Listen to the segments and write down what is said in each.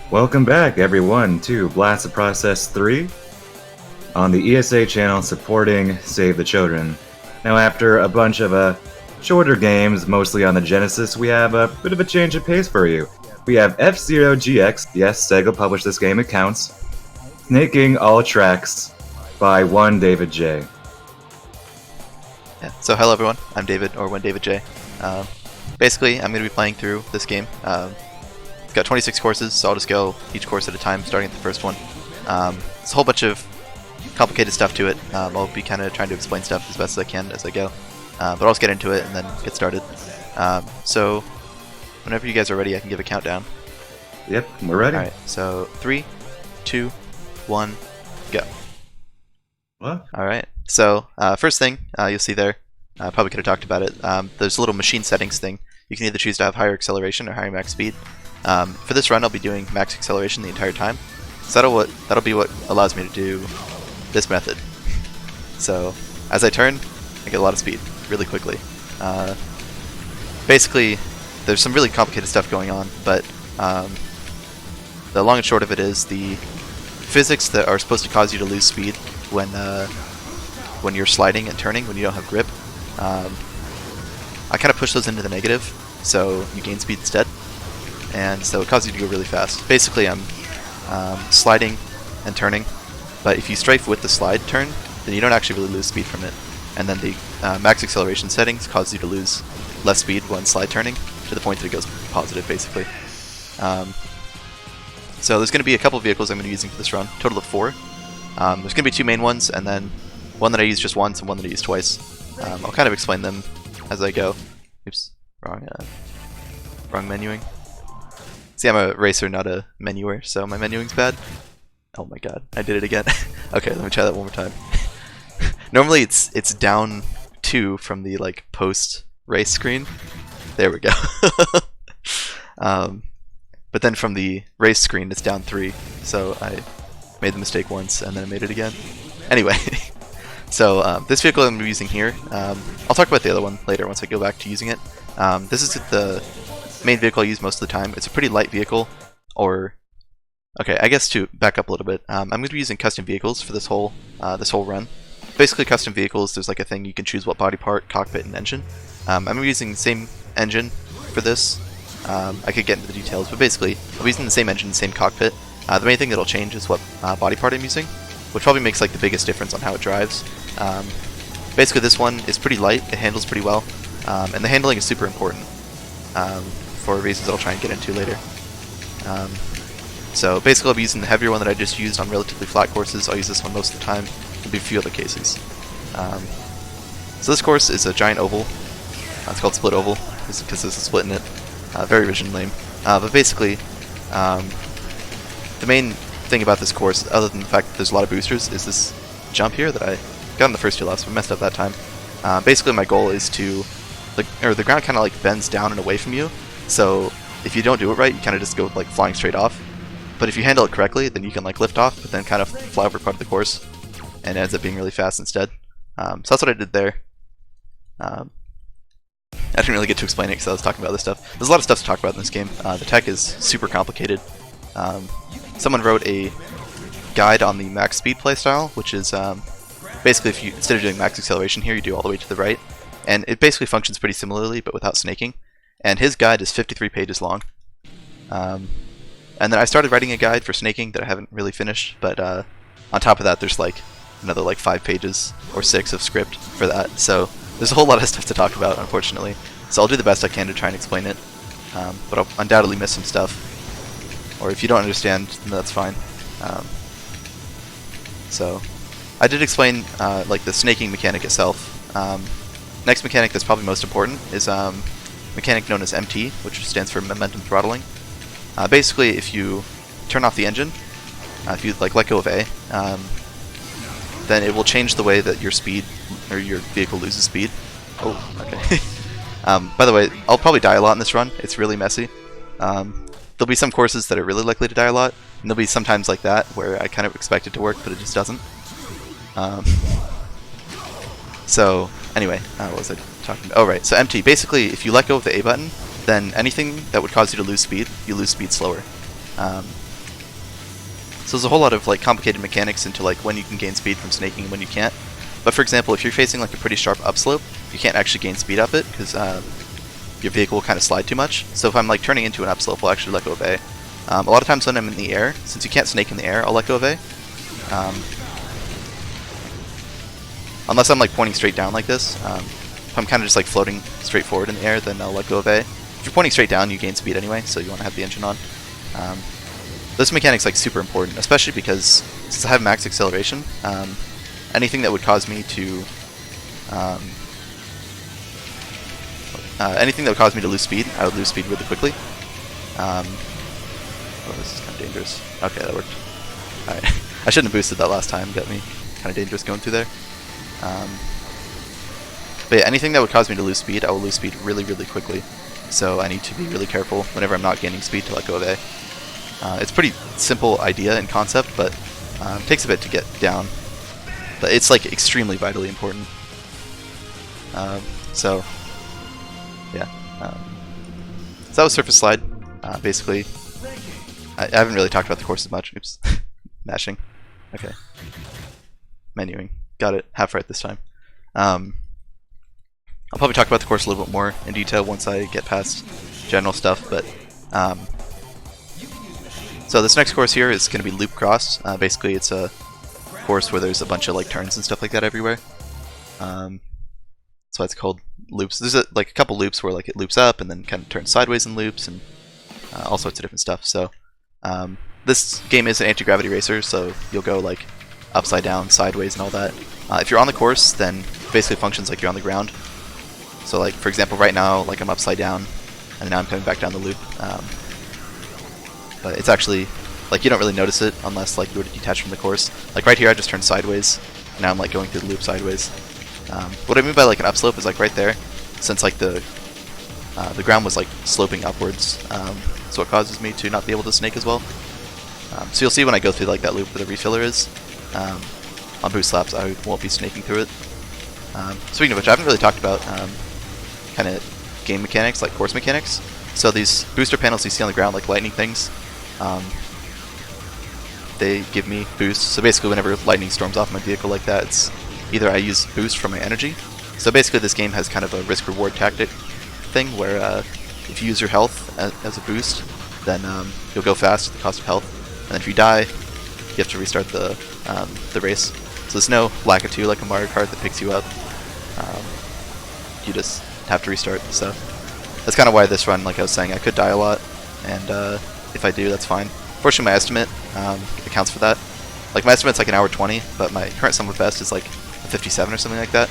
Welcome back, everyone, to Blast the Process 3 on the ESA channel supporting Save the Children. Now, after a bunch of shorter games, mostly on the Genesis, we have a bit of a change of pace for you. We have F-Zero GX, yes, Sega published this game, it counts, snaking all tracks by 1davidj. Yeah. So hello everyone, I'm David, or 1davidj. Basically, I'm going to be playing through this game. It's got 26 courses, so I'll just go each course at a time, starting at the first one. There's a whole bunch of complicated stuff to it. I'll be kind of trying to explain stuff as best as I can as I go. But I'll just get into it and then get started. So, whenever you guys are ready, I can give a countdown. Yep, we're ready. Alright, so 3, 2, 1, go. What? Alright, so first thing you'll see there, I probably could have talked about it, there's a little machine settings thing. You can either choose to have higher acceleration or higher max speed. For this run I'll be doing max acceleration the entire time, so that'll be what allows me to do this method. So as I turn, I get a lot of speed really quickly. Basically there's some really complicated stuff going on, but the long and short of it is the physics that are supposed to cause you to lose speed when you're sliding and turning, when you don't have grip, I kind of push those into the negative, so you gain speed instead, and so it causes you to go really fast. Basically I'm sliding and turning, but if you strafe with the slide turn, then you don't actually really lose speed from it, and then the max acceleration settings cause you to lose less speed when slide turning, to the point that it goes positive basically. So there's going to be a couple of vehicles I'm going to be using for this run, total of 4. There's going to be 2 main ones, and then one that I use just once and one that I use twice. I'll kind of explain them as I go. Oops, wrong menuing. See, I'm a racer, not a menuer, so my menuing's bad. Oh my god, I did it again. Okay, let me try that one more time. Normally it's down 2 from the like post race screen. There we go. But then from the race screen it's down 3, so I made the mistake once and then I made it again. Anyway, so this vehicle I'm using here, I'll talk about the other one later once I go back to using it. This is the main vehicle I use most of the time. It's a pretty light vehicle, or okay, I guess to back up a little bit, I'm going to be using custom vehicles for this whole run. Basically, custom vehicles, there's like a thing you can choose what body part, cockpit, and engine. I'm using the same engine for this. I could get into the details, but basically, I'm using the same engine, same cockpit. The main thing that'll change is what body part I'm using, which probably makes like the biggest difference on how it drives. Basically, this one is pretty light, it handles pretty well, and the handling is super important for reasons that I'll try and get into later. So basically, I'll be using the heavier one that I just used on relatively flat courses. I'll use this one most of the time. There'll be a few other cases. So this course is a giant oval. It's called Split Oval because there's a split in it. Very rigid and lame. But basically, the main thing about this course, other than the fact that there's a lot of boosters, is this jump here that I got on the first 2 laps, but messed up that time. Basically, my goal is to, the ground kind of like bends down and away from you, so if you don't do it right, you kind of just go like flying straight off. But if you handle it correctly, then you can like lift off, but then kind of fly over part of the course, and it ends up being really fast instead. So that's what I did there. I didn't really get to explain it because I was talking about this stuff. There's a lot of stuff to talk about in this game. The tech is super complicated. Someone wrote a guide on the max speed playstyle, which is basically if you, instead of doing max acceleration here, you do all the way to the right. And it basically functions pretty similarly, but without snaking. And his guide is 53 pages long. And then I started writing a guide for snaking that I haven't really finished, but on top of that there's like another like 5 pages or 6 of script for that. So there's a whole lot of stuff to talk about, unfortunately. So I'll do the best I can to try and explain it, but I'll undoubtedly miss some stuff. Or if you don't understand, then that's fine. So I did explain like the snaking mechanic itself. Next mechanic that's probably most important is a mechanic known as MT, which stands for momentum throttling. Basically, if you turn off the engine, if you like let go of A, then it will change the way that your speed or your vehicle loses speed. Oh, okay. By the way, I'll probably die a lot in this run. It's really messy. There'll be some courses that are really likely to die a lot, and there'll be sometimes like that where I kind of expect it to work, but it just doesn't. So anyway, what was I talking about? Oh right, so MT. Basically, if you let go of the A button, then anything that would cause you to lose speed, you lose speed slower. So there's a whole lot of like complicated mechanics into like when you can gain speed from snaking and when you can't. But for example, if you're facing like a pretty sharp upslope, you can't actually gain speed up it because your vehicle will kind of slide too much. So if I'm like turning into an upslope, I'll actually let go of A. A lot of times when I'm in the air, since you can't snake in the air, I'll let go of A. Unless I'm like pointing straight down like this. If I'm kind of just like floating straight forward in the air, then I'll let go of A. If you're pointing straight down, you gain speed anyway, so you want to have the engine on. This mechanic's like super important, especially because since I have max acceleration, anything that would cause me to lose speed, I would lose speed really quickly. Oh, this is kind of dangerous. Okay, that worked. Alright. I shouldn't have boosted that last time, got me kind of dangerous going through there. But yeah, anything that would cause me to lose speed, I will lose speed really, really quickly. So I need to be really careful whenever I'm not gaining speed to let go of A. It's a pretty simple idea and concept, but it takes a bit to get down. But it's like extremely vitally important. So yeah. So that was Surface Slide. Basically, I haven't really talked about the course as much. Oops. Mashing. Okay. Menuing. Got it. Half right this time. I'll probably talk about the course a little bit more in detail once I get past general stuff, but so this next course here is going to be Loop Cross. Basically, it's a course where there's a bunch of like turns and stuff like that everywhere. So it's called loops. There's like a couple loops where like it loops up and then kind of turns sideways in loops and all sorts of different stuff. So this game is an anti-gravity racer, so you'll go like upside down, sideways, and all that. If you're on the course, then it basically functions like you're on the ground. So like for example, right now, like I'm upside down, and now I'm coming back down the loop. But it's actually like you don't really notice it unless like you were to detach from the course. Like right here, I just turned sideways. And now I'm like going through the loop sideways. What I mean by like an upslope is like right there, since like the ground was like sloping upwards. So it causes me to not be able to snake as well. So you'll see when I go through like that loop where the refiller is. On boost laps, I won't be snaking through it. Speaking of which, I haven't really talked about kind of game mechanics, like course mechanics. So these booster panels you see on the ground, like lightning things, they give me boosts. So basically whenever lightning storms off my vehicle like that, it's either I use boost from my energy. So basically this game has kind of a risk-reward tactic thing where if you use your health as a boost, then you'll go fast at the cost of health. And then if you die, you have to restart the race. So there's no lack of 2 like a Mario Kart that picks you up. You just have to restart. So that's kind of why this run, like I was saying, I could die a lot, and if I do, that's fine. Fortunately, my estimate accounts for that. Like my estimate's like an hour 20, but my current sum of best is like a 57 or something like that.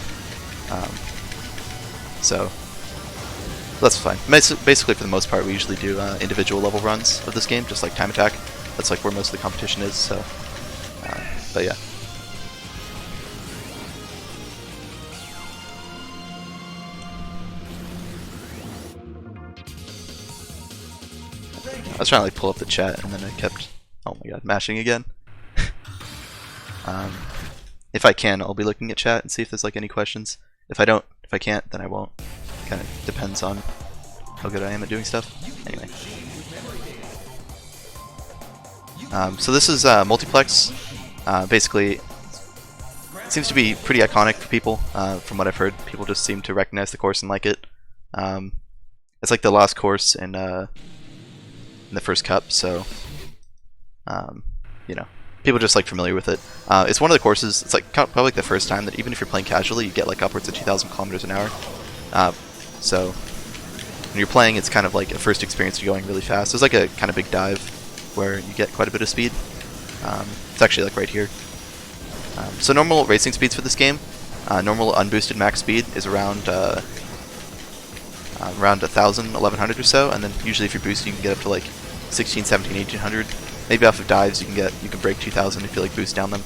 So that's fine. Basically, for the most part, we usually do individual level runs of this game, just like time attack. That's like where most of the competition is. So, but yeah. I was trying to like pull up the chat and then I kept, oh my god, mashing again. If I can, I'll be looking at chat and see if there's like any questions. If I can't, then I won't. Kind of depends on how good I am at doing stuff. Anyway. So this is multiplex. Basically, it seems to be pretty iconic for people. From what I've heard, people just seem to recognize the course and like it. It's like the last course in the first cup, so you know, people just like familiar with it. It's one of the courses. It's like probably like the first time that even if you're playing casually, you get like upwards of 2,000 kilometers an hour. So when you're playing, it's kind of like a first experience to going really fast. There's like a kind of big dive where you get quite a bit of speed. It's actually like right here. So normal racing speeds for this game, normal unboosted max speed is around 1,000, 1,100 or so, and then usually if you're boosted you can get up to like 16, 17, 1,800. Maybe off of dives you can break 2,000 if you like boost down them.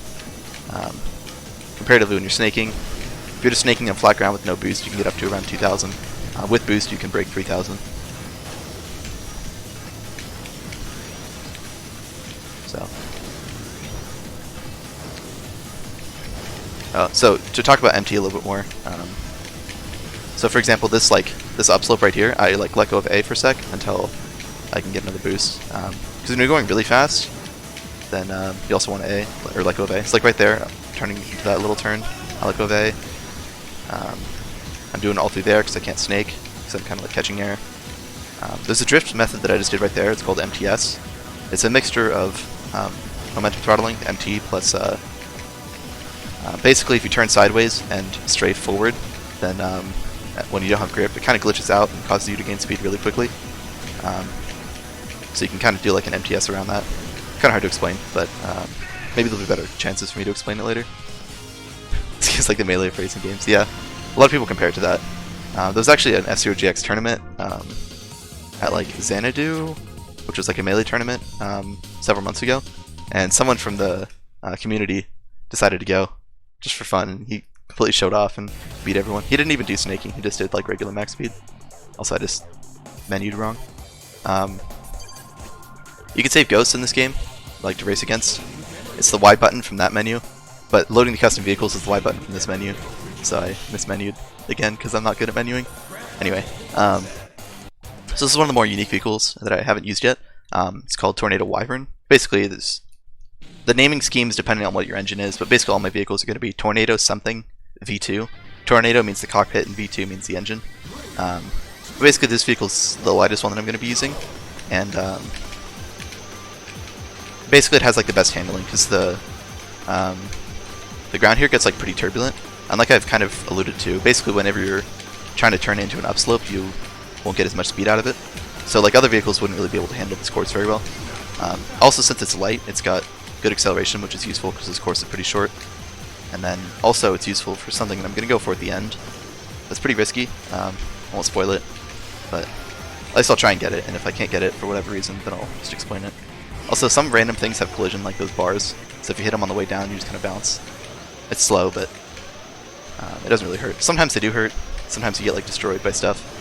Comparatively when you're snaking, if you're just snaking on flat ground with no boost, you can get up to around 2,000. With boost you can break 3,000. So to talk about MT a little bit more, so for example, this upslope right here, I like let go of A for a sec until I can get another boost. Because when you're going really fast, then you also want A, or let go of A. It's like right there, turning into that little turn, I let go of A. I'm doing all through there because I can't snake, because I'm kind of like catching air. There's a drift method that I just did right there, it's called MTS. It's a mixture of momentum throttling, MT, plus basically if you turn sideways and strafe forward, then when you don't have grip, it kind of glitches out and causes you to gain speed really quickly. So you can kind of do like an MTS around that. Kind of hard to explain, but maybe there'll be better chances for me to explain it later. It's like the melee phrasing games. Yeah, a lot of people compare it to that. There was actually an F0GX tournament at like Xanadu, which was like a melee tournament several months ago, and someone from the community decided to go just for fun, and he completely showed off and beat everyone. He didn't even do snaking, he just did like regular max speed. Also I just menued wrong. You can save ghosts in this game, like to race against. It's the Y button from that menu, but loading the custom vehicles is the Y button from this menu, so I mismenued again because I'm not good at menuing. Anyway, so this is one of the more unique vehicles that I haven't used yet. It's called Tornado Wyvern. Basically, the naming schemes depending on what your engine is, but basically all my vehicles are going to be Tornado something V2. Tornado means the cockpit and V2 means the engine. Basically this vehicle's the lightest one that I'm going to be using, and basically it has like the best handling because the ground here gets like pretty turbulent, and like I've kind of alluded to, basically whenever you're trying to turn into an upslope you won't get as much speed out of it, so like other vehicles wouldn't really be able to handle this course very well. Also since it's light, it's got good acceleration, which is useful because this course is pretty short, and then also it's useful for something that I'm going to go for at the end. That's pretty risky, I won't spoil it, but at least I'll try and get it, and if I can't get it for whatever reason then I'll just explain it. Also, some random things have collision, like those bars, so if you hit them on the way down, you just kind of bounce. It's slow, but it doesn't really hurt. Sometimes they do hurt, sometimes you get like destroyed by stuff.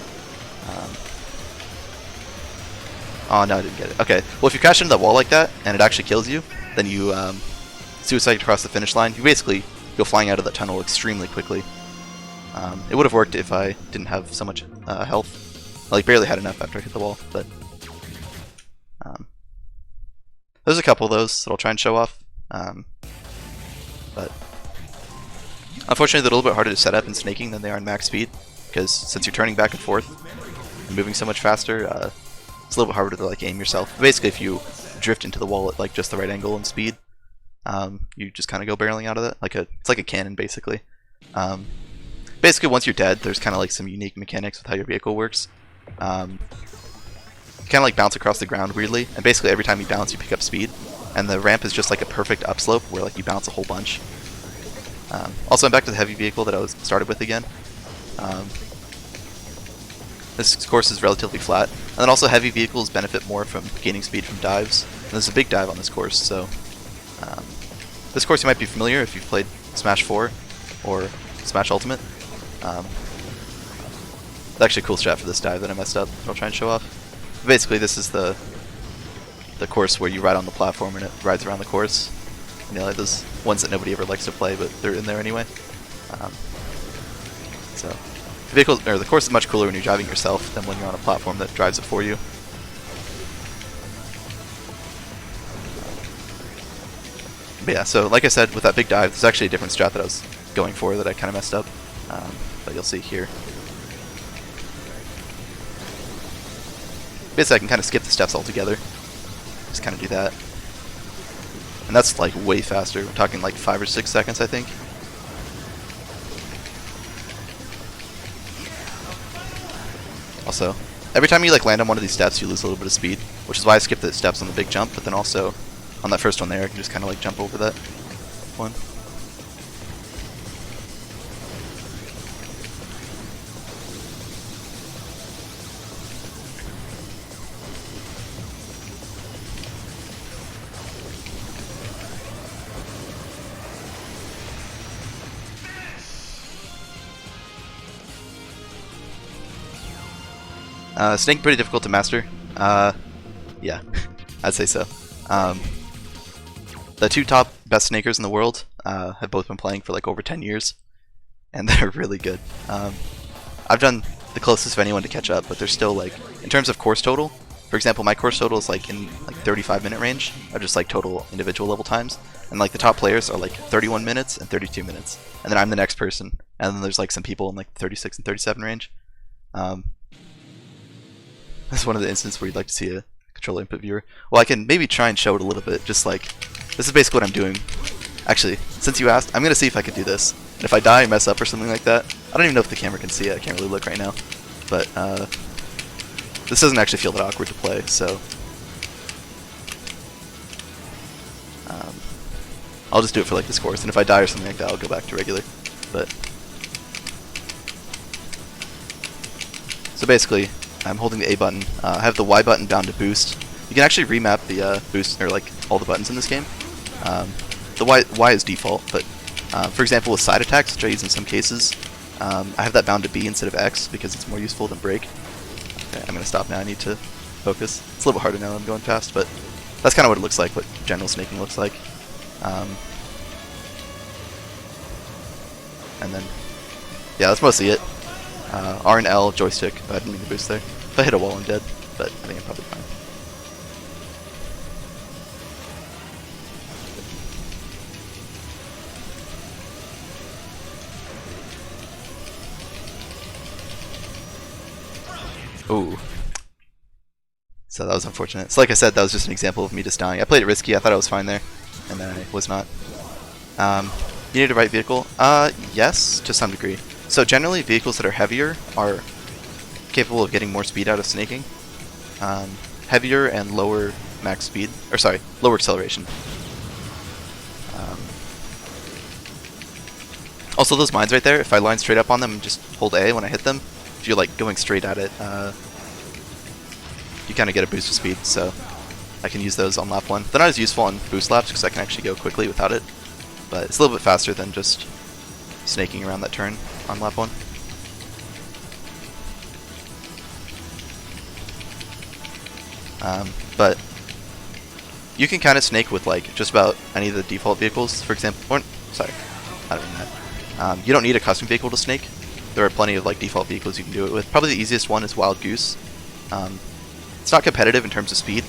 Oh no, I didn't get it. Okay, well if you crash into that wall like that, and it actually kills you, then you suicide across the finish line. You basically go flying out of that tunnel extremely quickly. It would have worked if I didn't have so much health. I like barely had enough after I hit the wall, but there's a couple of those that I'll try and show off, but unfortunately they're a little bit harder to set up in snaking than they are in max speed, because since you're turning back and forth and moving so much faster, it's a little bit harder to like aim yourself. Basically if you drift into the wall at like just the right angle and speed, you just kind of go barreling out of it. It's like a cannon basically. Basically once you're dead, there's kind of like some unique mechanics with how your vehicle works. You kind of like bounce across the ground weirdly, and basically every time you bounce you pick up speed, and the ramp is just like a perfect upslope where like you bounce a whole bunch. Also I'm back to the heavy vehicle that I was started with again. This course is relatively flat, and then also heavy vehicles benefit more from gaining speed from dives, and there's a big dive on this course, so this course you might be familiar if you've played Smash 4 or Smash Ultimate. It's actually a cool strat for this dive that I messed up that I'll try and show off. Basically this is the course where you ride on the platform and it rides around the course. You know, like those ones that nobody ever likes to play, but they're in there anyway. So the course is much cooler when you're driving yourself than when you're on a platform that drives it for you. But yeah, so like I said, with that big dive, there's actually a different strat that I was going for that I kind of messed up, but you'll see here. Basically I can kind of skip the steps altogether, just kind of do that, and that's like way faster. We're talking like 5 or 6 seconds I think. Also, every time you like land on one of these steps you lose a little bit of speed, which is why I skipped the steps on the big jump, but then also on that first one there I can just kind of like jump over that one. Snake pretty difficult to master. Yeah, I'd say so. The two top best snakers in the world have both been playing for like over 10 years, and they're really good. I've done the closest of anyone to catch up, but they're still like, in terms of course total, For example, my course total is like in like 35-minute range of just like total individual level times, and like the top players are like 31 minutes and 32 minutes, and then I'm the next person, and then there's like some people in like 36 and 37 range. That's one of the instances where you'd like to see a controller input viewer. Well, I can maybe try and show it a little bit, just like this is basically what I'm doing. Actually, since you asked, I'm gonna see if I can do this. And if I die, mess up or something like that, I don't even know if the camera can see it. I can't really look right now, but this doesn't actually feel that awkward to play, so I'll just do it for like this course, and if I die or something like that, I'll go back to regular. But so basically, I'm holding the A button. I have the Y button down to boost. You can actually remap the boost, or like all the buttons in this game. The Y is default, but for example with side attacks, which I use in some cases, I have that bound to B instead of X because it's more useful than break. Okay, I'm going to stop now, I need to focus. It's a little bit harder now that I'm going fast, but that's kind of what it looks like, what general snaking looks like. And then, yeah, that's mostly it. R and L, joystick. Oh, I didn't mean to boost there. If I hit a wall, I'm dead, but I think I'm probably fine. Ooh. So that was unfortunate. So like I said, that was just an example of me just dying. I played it risky, I thought I was fine there, and then I was not. You need a right vehicle? Yes, to some degree. So generally, vehicles that are heavier are capable of getting more speed out of snaking. Heavier and lower max speed, or sorry, lower acceleration. Also, those mines right there, if I line straight up on them and just hold A when I hit them, if you're like going straight at it, you kind of get a boost of speed, so I can use those on lap 1. They're not as useful on boost laps because I can actually go quickly without it, but it's a little bit faster than just snaking around that turn on lap 1. But you can kind of snake with like just about any of the default vehicles, for example. Or, sorry, I don't mean that. You don't need a custom vehicle to snake. There are plenty of like default vehicles you can do it with. Probably the easiest one is Wild Goose. It's not competitive in terms of speed,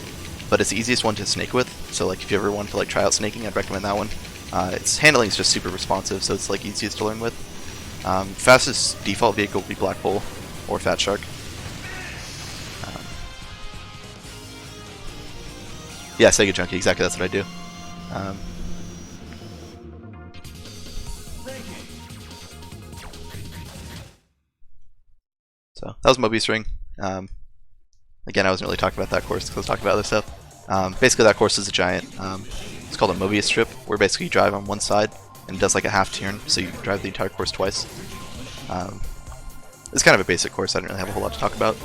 but it's the easiest one to snake with. So like if you ever want to like try out snaking, I'd recommend that one. Its handling is just super responsive, so it's like easiest to learn with. Fastest default vehicle would be Black Bull or Fat Shark. Yeah, Sega Junkie, exactly, that's what I do. So, that was Mobius Ring. Again, I wasn't really talking about that course because I was talking about other stuff. Basically, that course is a giant, it's called a Mobius strip, where basically you drive on one side and it does like a half turn, so you drive the entire course twice. It's kind of a basic course, I don't really have a whole lot to talk about.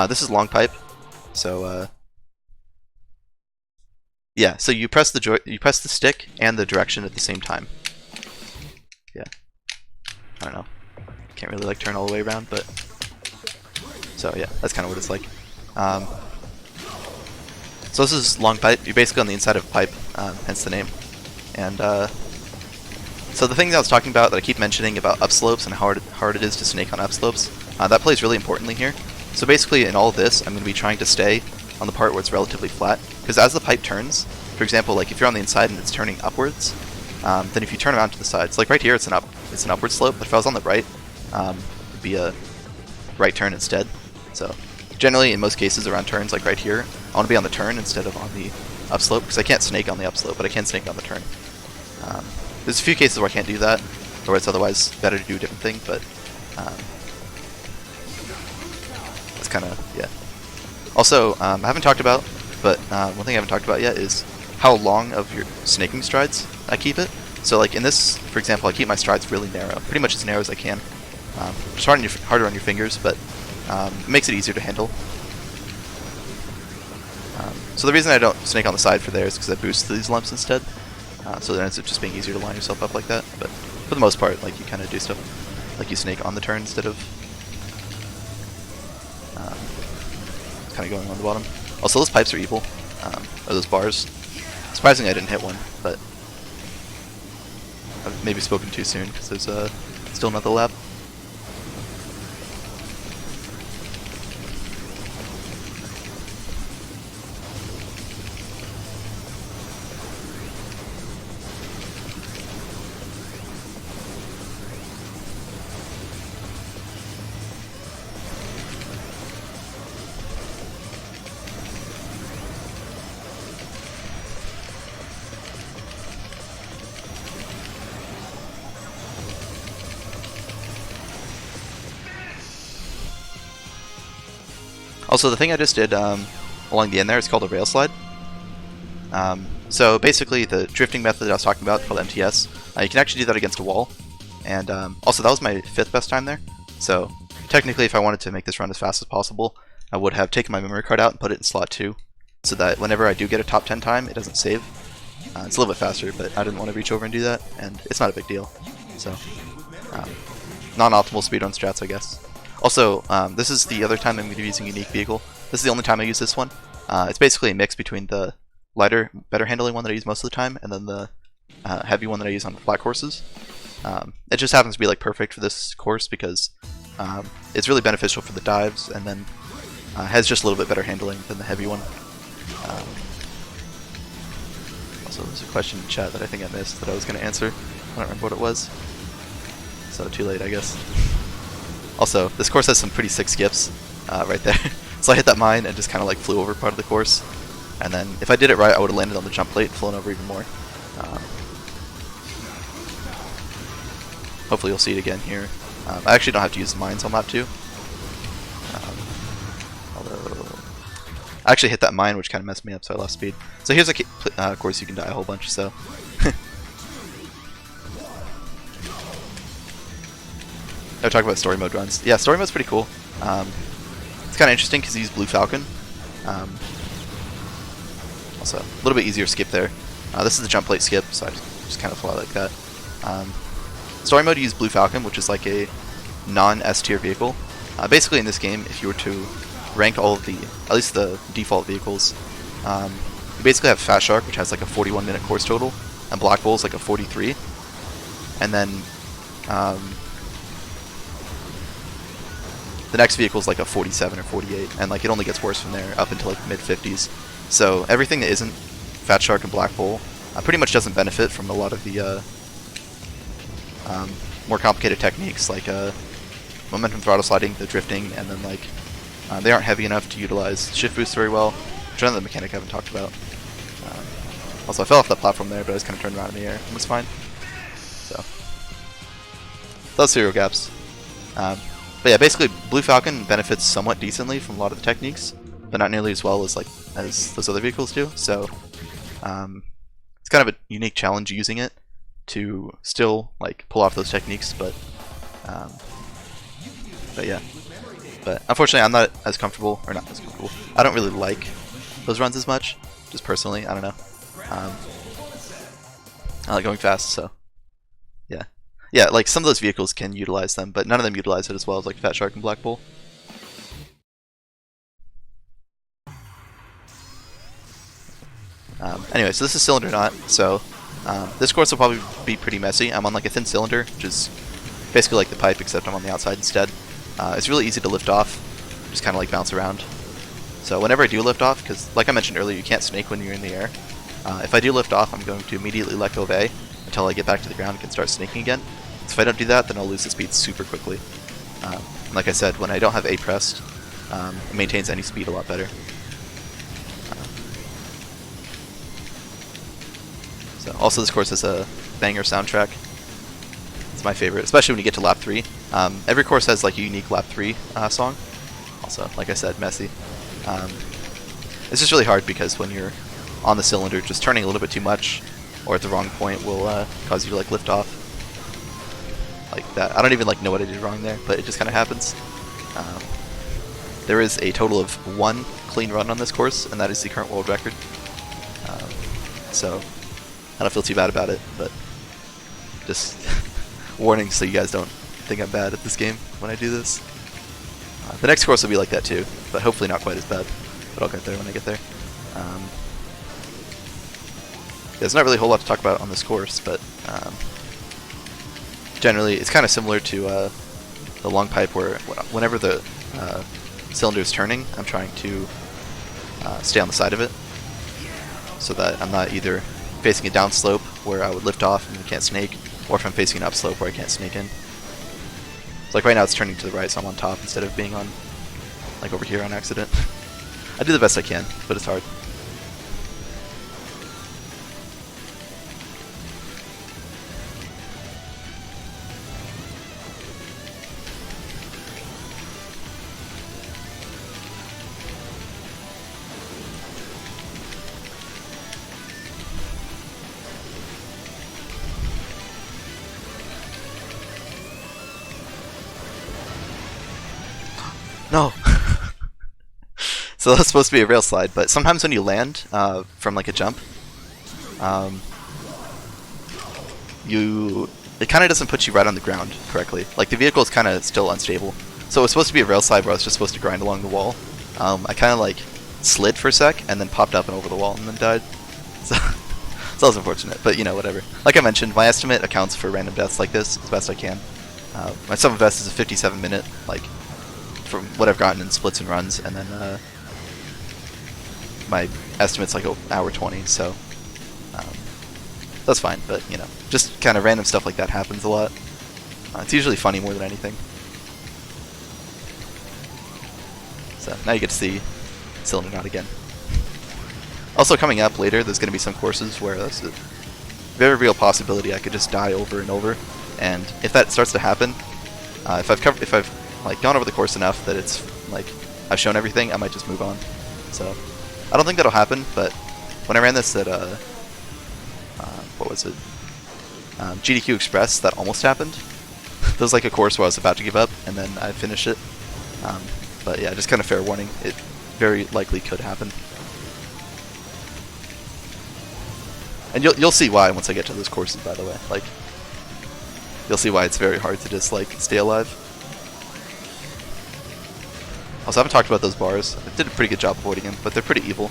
This is long pipe, so yeah, so you press the stick and the direction at the same time. Yeah, I don't know, can't really like turn all the way around, but so yeah, that's kind of what it's like. So this is long pipe. You're basically on the inside of a pipe, hence the name. And so the thing that I was talking about that I keep mentioning about upslopes and how hard it is to snake on upslopes, that plays really importantly here. So basically in all of this, I'm going to be trying to stay on the part where it's relatively flat, because as the pipe turns, for example, like if you're on the inside and it's turning upwards, then if you turn around to the sides, like right here it's an upward slope, but if I was on the right, it'd be a right turn instead. So generally in most cases around turns like right here, I want to be on the turn instead of on the upslope, because I can't snake on the upslope, but I can snake on the turn. There's a few cases where I can't do that, or it's otherwise better to do a different thing, but that's kind of, yeah. Also, I haven't talked about, but one thing I haven't talked about yet is how long of your snaking strides I keep it. So like in this, for example, I keep my strides really narrow, pretty much as narrow as I can. It's harder on your fingers, but it makes it easier to handle. So the reason I don't snake on the side for there is because I boost these lumps instead. So then it ends up just being easier to line yourself up like that. But for the most part, like you kind of do stuff like you snake on the turn instead of kind of going on the bottom. Also, those pipes are evil, or those bars. Surprisingly, I didn't hit one, but I've maybe spoken too soon because there's still another lap. Also, the thing I just did along the end there is called a rail slide. So basically, the drifting method that I was talking about called MTS, you can actually do that against a wall. And also, that was my 5th best time there. So technically, if I wanted to make this run as fast as possible, I would have taken my memory card out and put it in slot 2, so that whenever I do get a top 10 time, it doesn't save. It's a little bit faster, but I didn't want to reach over and do that, and it's not a big deal. So, non-optimal speedrun strats, I guess. Also, this is the other time I'm going to be using a unique vehicle. This is the only time I use this one. It's basically a mix between the lighter, better handling one that I use most of the time, and then the heavy one that I use on flat courses. It just happens to be like perfect for this course because it's really beneficial for the dives, and then has just a little bit better handling than the heavy one. Also, there's a question in chat that I think I missed that I was going to answer. I don't remember what it was, so too late, I guess. Also, this course has some pretty sick skips right there. So I hit that mine and just kind of like flew over part of the course, and then if I did it right, I would have landed on the jump plate and flown over even more. Hopefully you'll see it again here. I actually don't have to use the mines on lap 2. Although I actually hit that mine, which kind of messed me up, so I lost speed. So here's a course you can die a whole bunch, so. Now talk about story mode runs. Yeah, story mode's pretty cool. It's kind of interesting because you use Blue Falcon. Also, a little bit easier skip there. This is the jump plate skip, so I just kind of fly like that. Story mode, you use Blue Falcon, which is like a non-S tier vehicle. Basically, in this game, if you were to rank all of the, at least the default vehicles, you basically have Fat Shark, which has like a 41-minute course total, and Black Bull's like a 43. And then the next vehicle is like a 47 or 48, and like it only gets worse from there up until like mid-50s. So everything that isn't Fat Shark and Black Bull pretty much doesn't benefit from a lot of the more complicated techniques like momentum throttle sliding, the drifting, and then like they aren't heavy enough to utilize shift boost very well, which another mechanic I haven't talked about. Also, I fell off that platform there, but I just kind of turned around in the air. It was fine. So those serial gaps. But yeah, basically Blue Falcon benefits somewhat decently from a lot of the techniques, but not nearly as well as as those other vehicles do. So it's kind of a unique challenge using it to still like pull off those techniques, but yeah. But unfortunately, I'm not as comfortable, or not as comfortable. I don't really like those runs as much, just personally. I don't know. I like going fast, so yeah. Yeah, like some of those vehicles can utilize them, but none of them utilize it as well as like Fat Shark and Black Bull. Anyway, so this is Cylinder Knot, so this course will probably be pretty messy. I'm on like a thin cylinder, which is basically like the pipe, except I'm on the outside instead. It's really easy to lift off, just kind of like bounce around. So whenever I do lift off, because like I mentioned earlier, you can't snake when you're in the air. If I do lift off, I'm going to immediately let go of A until I get back to the ground and can start snaking again. So if I don't do that, then I'll lose the speed super quickly. Like I said, when I don't have A pressed, it maintains any speed a lot better. So also this course has a banger soundtrack. It's my favorite, especially when you get to lap 3. Every course has like a unique lap 3 song. Also, like I said, messy. It's just really hard because when you're on the cylinder, just turning a little bit too much or at the wrong point will cause you to like lift off. Like that. I don't even like know what I did wrong there, but it just kind of happens. There is a total of 1 clean run on this course, and that is the current world record. So I don't feel too bad about it, but just warning so you guys don't think I'm bad at this game when I do this. The next course will be like that too, but hopefully not quite as bad. But I'll get there when I get there. There's not really a whole lot to talk about on this course, but generally it's kind of similar to the long pipe, where whenever the cylinder is turning, I'm trying to stay on the side of it so that I'm not either facing a down slope where I would lift off and can't snake, or if I'm facing an up slope where I can't snake in. So like right now it's turning to the right, so I'm on top instead of being on like over here on accident. I do the best I can, but it's hard. So that's supposed to be a rail slide, but sometimes when you land from like a jump, it kind of doesn't put you right on the ground correctly. Like the vehicle is kind of still unstable. So it was supposed to be a rail slide where I was just supposed to grind along the wall. I kind of like slid for a sec and then popped up and over the wall and then died. So, so that was unfortunate, but you know, whatever. Like I mentioned, my estimate accounts for random deaths like this as best I can. My sum of best is a 57-minute, like, from what I've gotten in splits and runs, and then my estimate's like an hour 20, so that's fine, but you know, just kind of random stuff like that happens a lot. It's usually funny more than anything. So now you get to see Cylinder Knot again. Also coming up later, there's going to be some courses where there's a very real possibility I could just die over and over, and if that starts to happen, if I've like gone over the course enough that it's like I've shown everything, I might just move on. So I don't think that'll happen, but when I ran this at what was it? GDQ Express, that almost happened. There was like a course where I was about to give up, and then I finished it. But yeah, just kind of fair warning, it very likely could happen. And you'll see why once I get to those courses, by the way. Like, you'll see why it's very hard to just like stay alive. Also, I haven't talked about those bars. I did a pretty good job avoiding them, but they're pretty evil.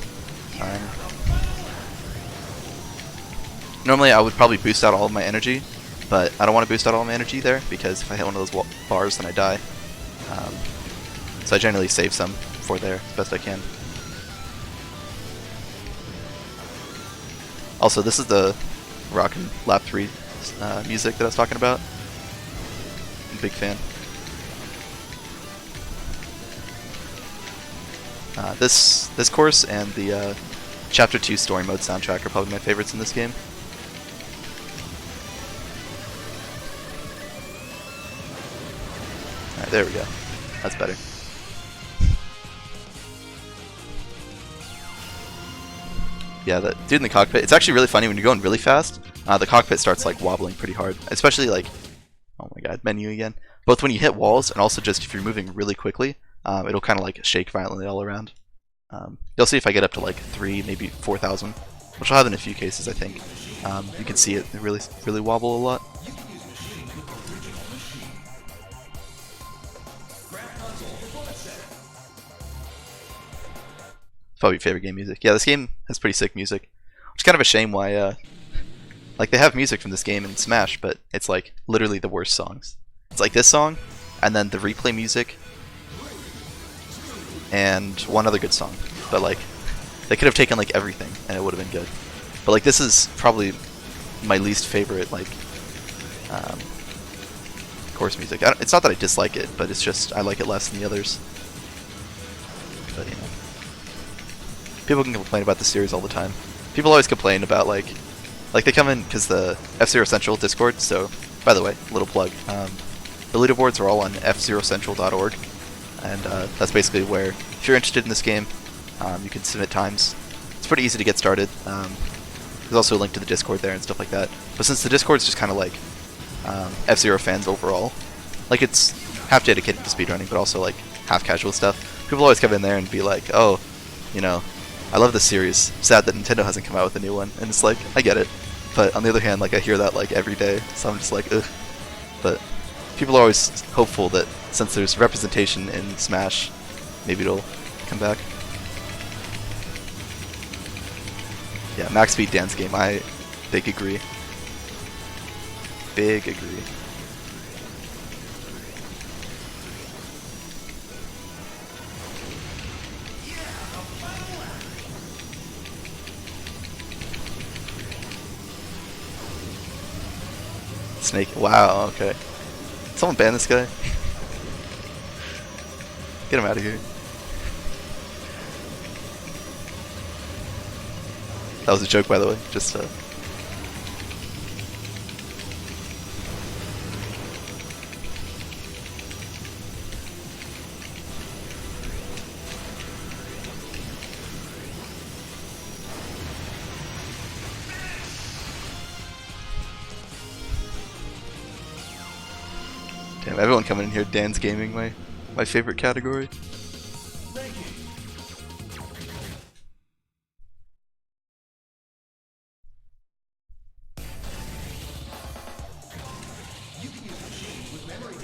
Normally I would probably boost out all of my energy, but I don't want to boost out all of my energy there, because if I hit one of those bars then I die. So I generally save some for there as best I can. Also, this is the Rockin' Lap 3 music that I was talking about. I'm a big fan. This course and the Chapter 2 Story Mode soundtrack are probably my favorites in this game. Alright, there we go. That's better. Yeah, that dude in the cockpit, it's actually really funny when you're going really fast, the cockpit starts like wobbling pretty hard, especially like, oh my god, menu again. Both when you hit walls and also just if you're moving really quickly, it'll kind of like shake violently all around. You'll see if I get up to like 3, maybe 4,000, which I'll have in a few cases, I think. You can see it really wobble a lot. Probably your favorite game music. Yeah, this game has pretty sick music. Which is kind of a shame why, like they have music from this game in Smash, but it's like literally the worst songs. It's like this song, and then the replay music, and one other good song. But like, they could have taken like everything, and it would have been good. But like, this is probably my least favorite like course music. It's not that I dislike it, but it's just I like it less than the others. But you know. People can complain about the series all the time. People always complain about like they come in because the F-Zero Central Discord. So, by the way, little plug. The leaderboards are all on fzerocentral.org, and that's basically where, if you're interested in this game, you can submit times. It's pretty easy to get started. There's also a link to the Discord there and stuff like that. But since the Discord's just kind of like F-Zero fans overall, like it's half dedicated to speedrunning, but also like half casual stuff. People always come in there and be like, oh, you know, I love this series. Sad that Nintendo hasn't come out with a new one. And it's like, I get it. But on the other hand, like I hear that like every day, so I'm just like, ugh. But people are always hopeful that since there's representation in Smash, maybe it'll come back. Yeah, max speed dance game. I big agree. Big agree. Snake. Wow, okay. Someone ban this guy. Get him out of here. That was a joke, by the way. Just damn, everyone coming in here, Dan's Gaming, my favorite category.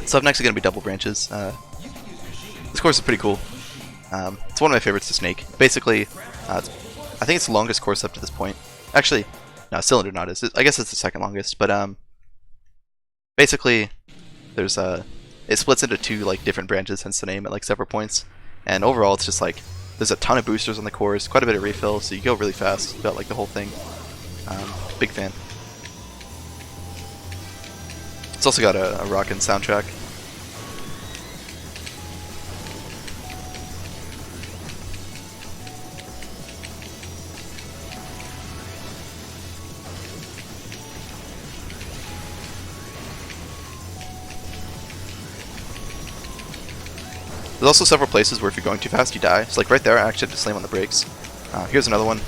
So up next is going to be double branches. This course is pretty cool. It's one of my favorites to snake. Basically, I think it's the longest course up to this point. Actually, no, Cylinder Knot is. I guess it's the second longest, but basically, there's it splits into two like different branches, hence the name, at like separate points. And overall, it's just like there's a ton of boosters on the course, quite a bit of refill, so you go really fast throughout like the whole thing. Big fan. It's also got a rockin' soundtrack. There's also several places where if you're going too fast, you die. So like right there, I actually have to slam on the brakes. Here's another one.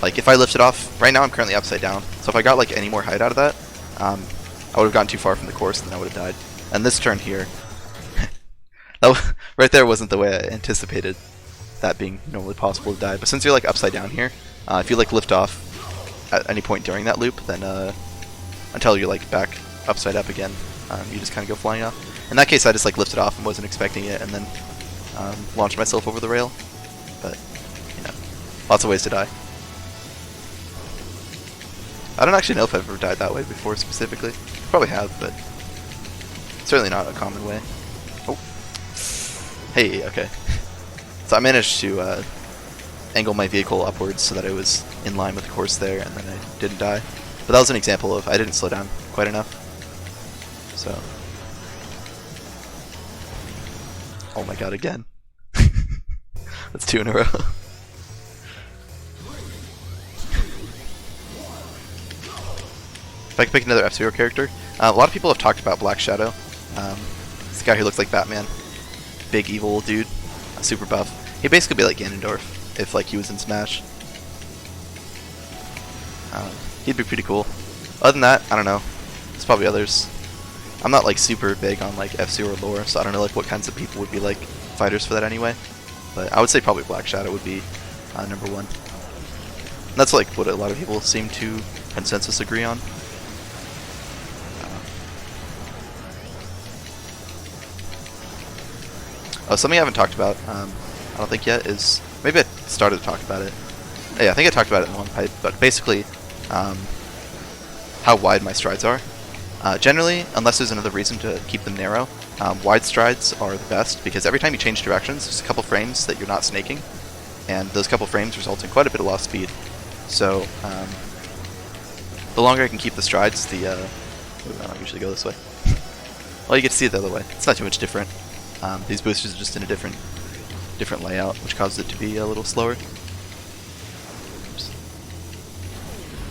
Like if I lift it off, right now I'm currently upside down. So if I got like any more height out of that, I would have gotten too far from the course and then I would have died. And this turn here, right there wasn't the way I anticipated that being normally possible to die. But since you're like upside down here, if you like lift off at any point during that loop, then until you're like back upside up again, you just kind of go flying off. In that case, I just like lifted off and wasn't expecting it, and then launched myself over the rail. But you know, lots of ways to die. I don't actually know if I've ever died that way before specifically. Probably have, but certainly not a common way. Oh, hey, okay. So I managed to angle my vehicle upwards so that I was in line with the course there, and then I didn't die. But that was an example of I didn't slow down quite enough. So. Oh my god, again. That's 2 in a row. If I could pick another F-Zero character, a lot of people have talked about Black Shadow. This guy who looks like Batman. Big evil dude. Super buff. He'd basically be like Ganondorf if like he was in Smash. He'd be pretty cool. Other than that, I don't know. There's probably others. I'm not like super big on like F-Zero lore, so I don't know like what kinds of people would be like fighters for that anyway. But I would say probably Black Shadow would be number 1. And that's like what a lot of people seem to consensus agree on. Something I haven't talked about, I don't think yet, is maybe I started to talk about it. Yeah, I think I talked about it in one pipe, but basically how wide my strides are. Generally, unless there's another reason to keep them narrow, wide strides are the best because every time you change directions, there's a couple frames that you're not snaking, and those couple frames result in quite a bit of lost speed. So, the longer I can keep the strides, I don't usually go this way. Well, you get to see it the other way. It's not too much different. These boosters are just in a different layout, which causes it to be a little slower.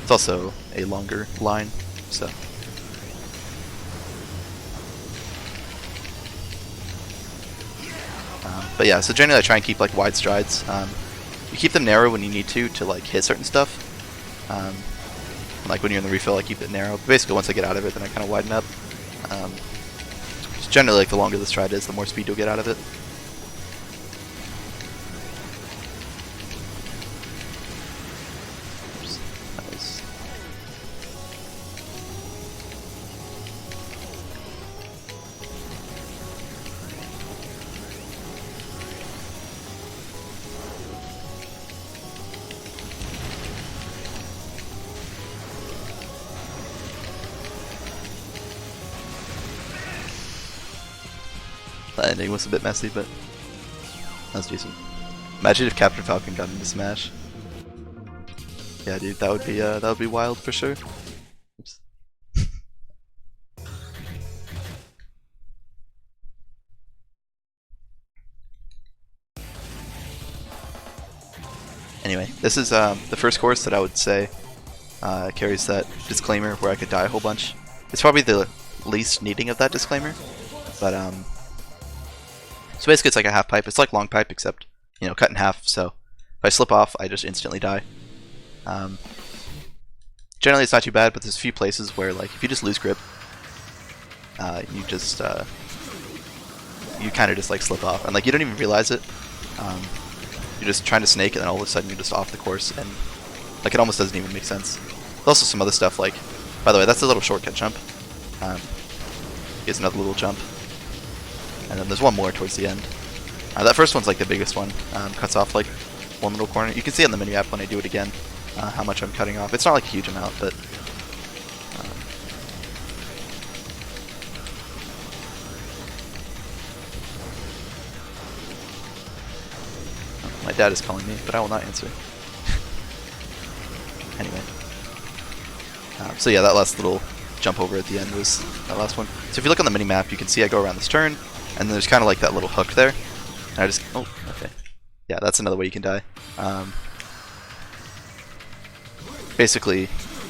It's also a longer line, so. But yeah, so generally I try and keep like wide strides. You keep them narrow when you need to like hit certain stuff. Like when you're in the refill, I keep it narrow. But basically, once I get out of it, then I kind of widen up. Generally, like the longer the stride is, the more speed you'll get out of it. Oops, that was... That ending was a bit messy, but that was decent. Imagine if Captain Falcon got into Smash. Yeah, dude, that would be wild for sure. Oops. Anyway, this is the first course that I would say carries that disclaimer where I could die a whole bunch. It's probably the least needing of that disclaimer, but so basically it's like a half pipe. It's like long pipe except, you know, cut in half, so if I slip off, I just instantly die. Generally it's not too bad, but there's a few places where like if you just lose grip, you just you kind of just like slip off, and like you don't even realize it. You're just trying to snake, and then all of a sudden you're just off the course, and like it almost doesn't even make sense. There's also some other stuff like, by the way, that's a little shortcut jump. Here's another little jump. and then there's one more towards the end. That first one's like the biggest one. Cuts off like one little corner. You can see on the mini-map when I do it again how much I'm cutting off. It's not like a huge amount, but my dad is calling me, but I will not answer. Anyway. So yeah, that last little jump over at the end was that last one. So if you look on the mini-map, you can see I go around this turn, and then there's kind of like that little hook there. And I just... oh, okay. Yeah, that's another way you can die. Basically,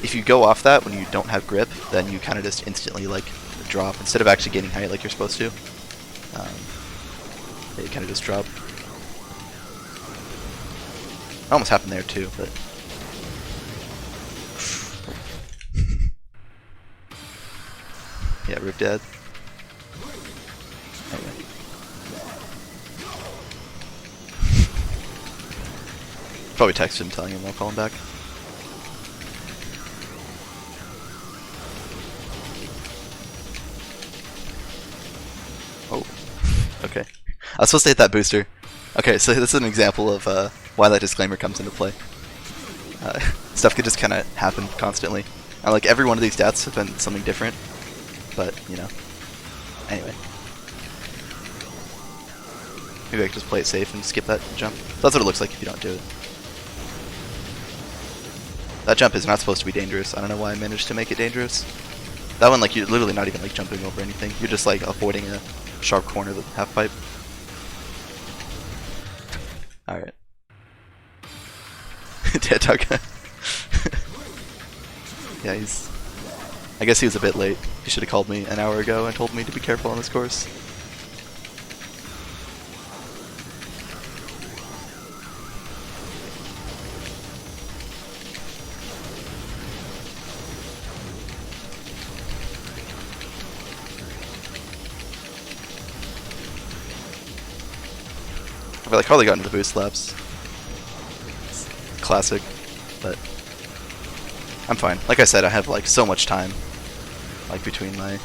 if you go off that when you don't have grip, then you kind of just instantly like drop. Instead of actually gaining height like you're supposed to, you kind of just drop. It almost happened there too, but... yeah, Rip Dad. Anyway. Probably texted him telling him I'll call him back. Oh, okay. I was supposed to hit that booster. Okay, so this is an example of why that disclaimer comes into play. Stuff could just kind of happen constantly. And like every one of these stats has been something different. But, you know. Anyway. Maybe I could just play it safe and skip that jump. That's what it looks like if you don't do it. That jump is not supposed to be dangerous. I don't know why I managed to make it dangerous. That one, like, you're literally not even like jumping over anything. You're just like avoiding a sharp corner with half pipe. Alright. Dead dog. Yeah, he's... I guess he was a bit late. He should have called me an hour ago and told me to be careful on this course. I've like hardly gotten to the boost laps. It's classic, but I'm fine. Like I said, I have like so much time, like between my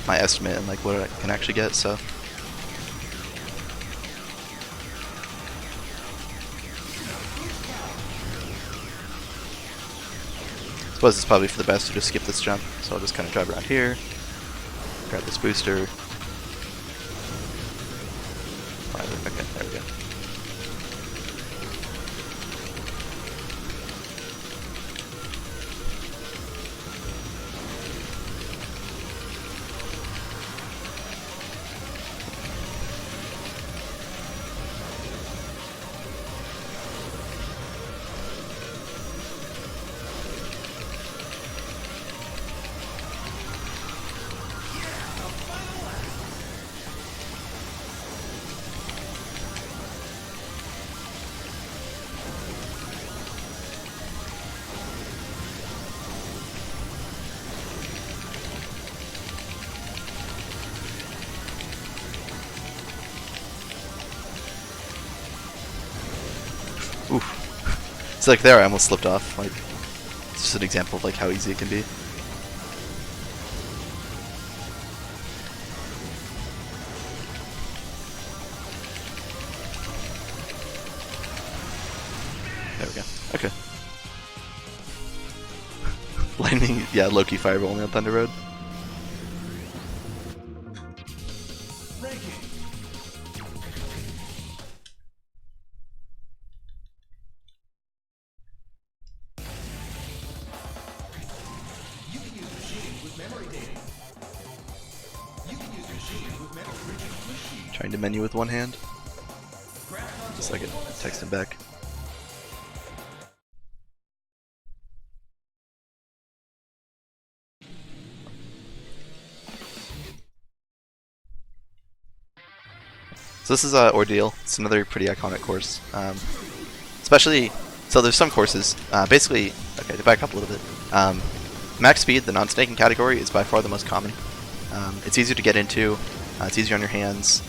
my estimate and like what I can actually get. So I suppose it's probably for the best to just skip this jump. So I'll just kind of drive around here, grab this booster. Okay, there we go. Oof. So like there I almost slipped off. Like it's just an example of like how easy it can be. There we go. Okay. Lightning, yeah, Loki Fireball only on Thunder Road. Trying to menu with one hand. Just so I can text him back. So this is Ordeal. It's another pretty iconic course. Especially, so there's some courses, basically, okay, to back up a little bit. Max Speed, the non-snaking category, is by far the most common. It's easier to get into, it's easier on your hands.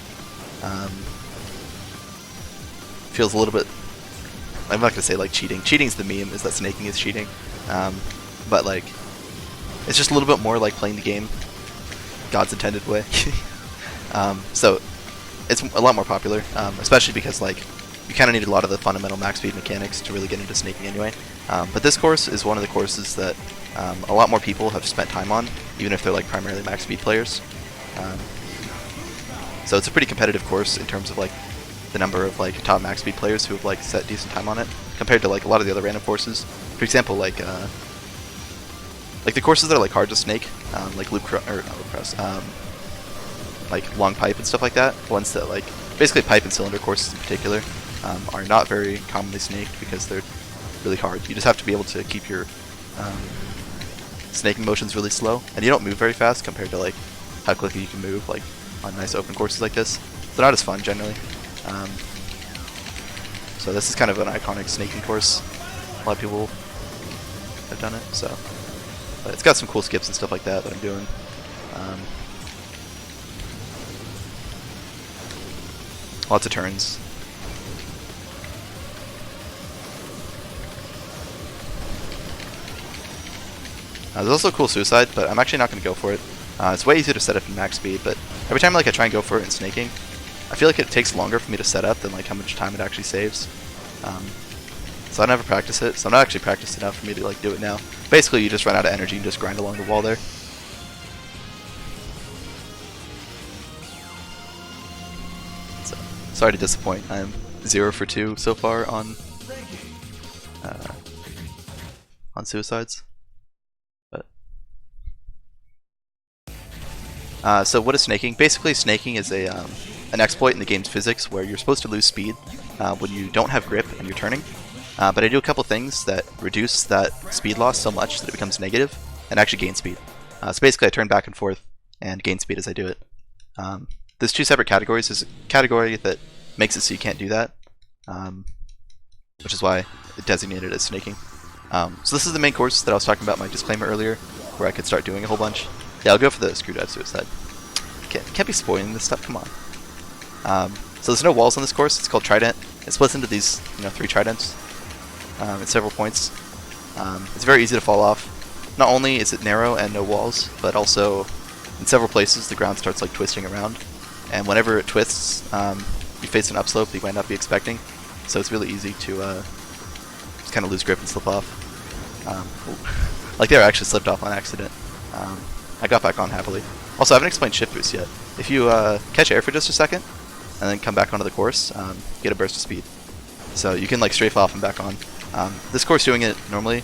Feels a little bit, I'm not going to say like cheating. Cheating's the meme, is that snaking is cheating. But like, It's just a little bit more like playing the game God's intended way. So it's a lot more popular, especially because like you kind of need a lot of the fundamental max speed mechanics to really get into snaking anyway. But this course is one of the courses that a lot more people have spent time on, even if they're like primarily max speed players. So it's a pretty competitive course in terms of like the number of like top max speed players who have like set decent time on it, compared to like a lot of the other random courses. For example, like the courses that are like hard to snake, like like long pipe and stuff like that. Ones that like basically pipe and cylinder courses in particular are not very commonly snaked because they're really hard. You just have to be able to keep your snaking motions really slow, and you don't move very fast compared to like how quickly you can move like on nice open courses like this. They're not as fun generally. So this is kind of an iconic snaking course. A lot of people have done it, so but it's got some cool skips and stuff like that I'm doing. Lots of turns. There's also a cool suicide, but I'm actually not going to go for it. It's way easier to set up in max speed, but every time like I try and go for it in snaking, I feel like it takes longer for me to set up than like how much time it actually saves. So I never practice it, so I'm not actually practiced enough for me to like do it now. Basically, you just run out of energy and just grind along the wall there. So, sorry to disappoint. I'm 0 for 2 so far on suicides. So what is snaking? Basically, snaking is an exploit in the game's physics where you're supposed to lose speed when you don't have grip and you're turning. But I do a couple things that reduce that speed loss so much that it becomes negative and actually gain speed. So basically I turn back and forth and gain speed as I do it. There's two separate categories. There's a category that makes it so you can't do that, which is why it designated as snaking. So this is the main course that I was talking about in my disclaimer earlier, where I could start doing a whole bunch. Yeah, I'll go for the screwdrive suicide. Can't be spoiling this stuff, come on. So there's no walls on this course. It's called Trident. It splits into these 3 tridents at several points. It's very easy to fall off. Not only is it narrow and no walls, but also in several places the ground starts like twisting around. And whenever it twists, you face an upslope that you might not be expecting. So it's really easy to just kind of lose grip and slip off. Like there, I actually slipped off on accident. I got back on happily. Also, I haven't explained shift boost yet. If you catch air for just a second, and then come back onto the course, you get a burst of speed. So you can like strafe off and back on. This course doing it normally,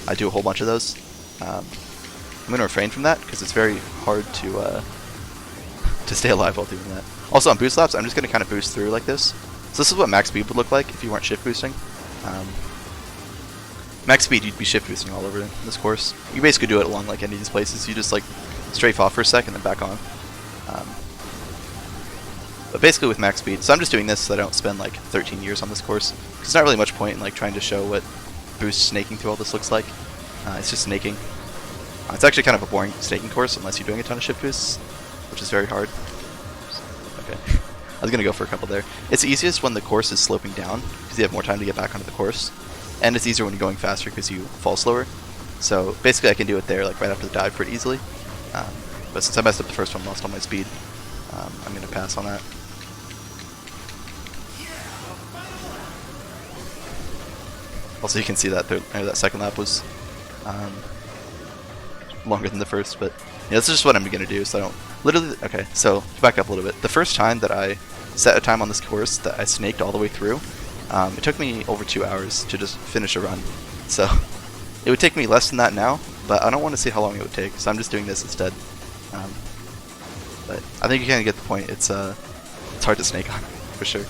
I do a whole bunch of those. I'm going to refrain from that because it's very hard to stay alive while doing that. Also on boost laps, I'm just going to kind of boost through like this. So this is what max speed would look like if you weren't shift boosting. Max speed, you'd be shift boosting all over this course. You basically do it along like any of these places. You just like strafe off for a second and then back on. But basically with max speed, so I'm just doing this so I don't spend like 13 years on this course. There's not really much point in like trying to show what boost snaking through all this looks like. It's just snaking. It's actually kind of a boring snaking course unless you're doing a ton of shift boosts, which is very hard. Okay, I was gonna go for a couple there. It's easiest when the course is sloping down because you have more time to get back onto the course, and it's easier when you're going faster because you fall slower. So basically, I can do it there like right after the dive pretty easily. But since I messed up the first one, lost all my speed, I'm gonna pass on that. Also, you can see that that second lap was longer than the first, but yeah, this is just what I'm gonna do. So I don't literally. Okay, so back up a little bit. The first time that I set a time on this course that I snaked all the way through, it took me over 2 hours to just finish a run. So it would take me less than that now, but I don't want to see how long it would take, so I'm just doing this instead. But I think you kind of get the point. It's hard to snake on for sure.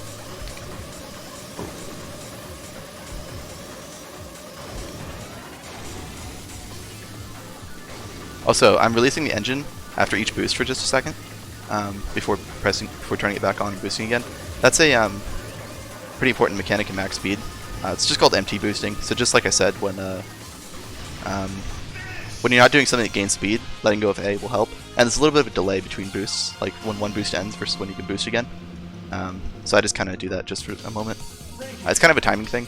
Also, I'm releasing the engine after each boost for just a second, before turning it back on and boosting again. That's a pretty important mechanic in max speed. It's just called empty boosting. So just like I said, when you're not doing something that gains speed, letting go of A will help. And there's a little bit of a delay between boosts, like when one boost ends versus when you can boost again. So I just kind of do that just for a moment. It's kind of a timing thing,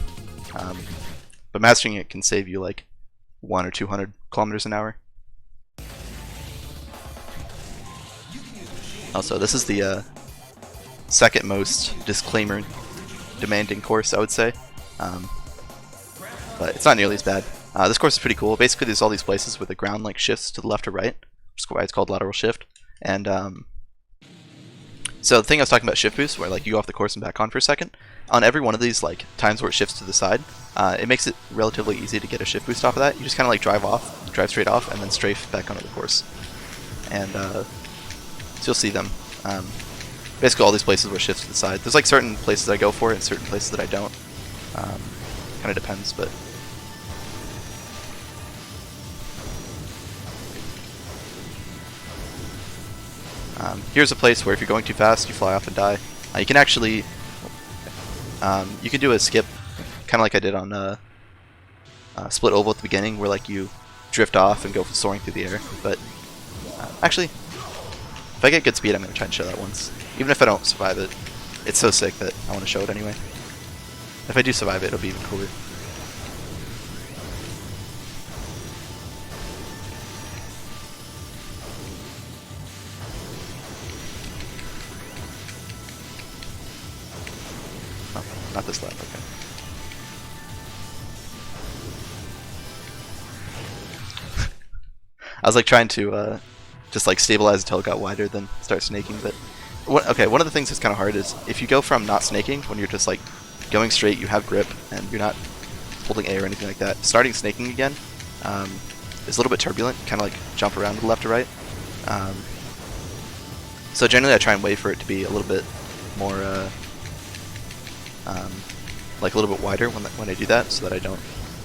but mastering it can save you like 100 or 200 kilometers an hour. Also, this is the second most disclaimer demanding course, I would say. But it's not nearly as bad. This course is pretty cool. Basically, there's all these places where the ground like shifts to the left or right, which is why it's called Lateral Shift. And so the thing I was talking about shift boost, where like you go off the course and back on for a second, on every one of these like times where it shifts to the side, it makes it relatively easy to get a shift boost off of that. You just kind of like drive straight off, and then strafe back onto the course. And so you'll see them. Basically all these places where it shifts to the side. There's like certain places I go for it and certain places that I don't. Kind of depends, but here's a place where if you're going too fast, you fly off and die. You can actually, you can do a skip, kind of like I did on Split Oval at the beginning, where like you drift off and go soaring through the air. But actually, if I get good speed, I'm going to try and show that once. Even if I don't survive it, it's so sick that I want to show it anyway. If I do survive it, it'll be even cooler. Oh, not this lap, okay. I was like trying to just like stabilize until it got wider, then start snaking, but one of the things that's kind of hard is if you go from not snaking, when you're just like going straight, you have grip, and you're not holding A or anything like that. Starting snaking again is a little bit turbulent, kind of like jump around to the left or right. So generally I try and wait for it to be a little bit more, like a little bit wider when I do that, so that I don't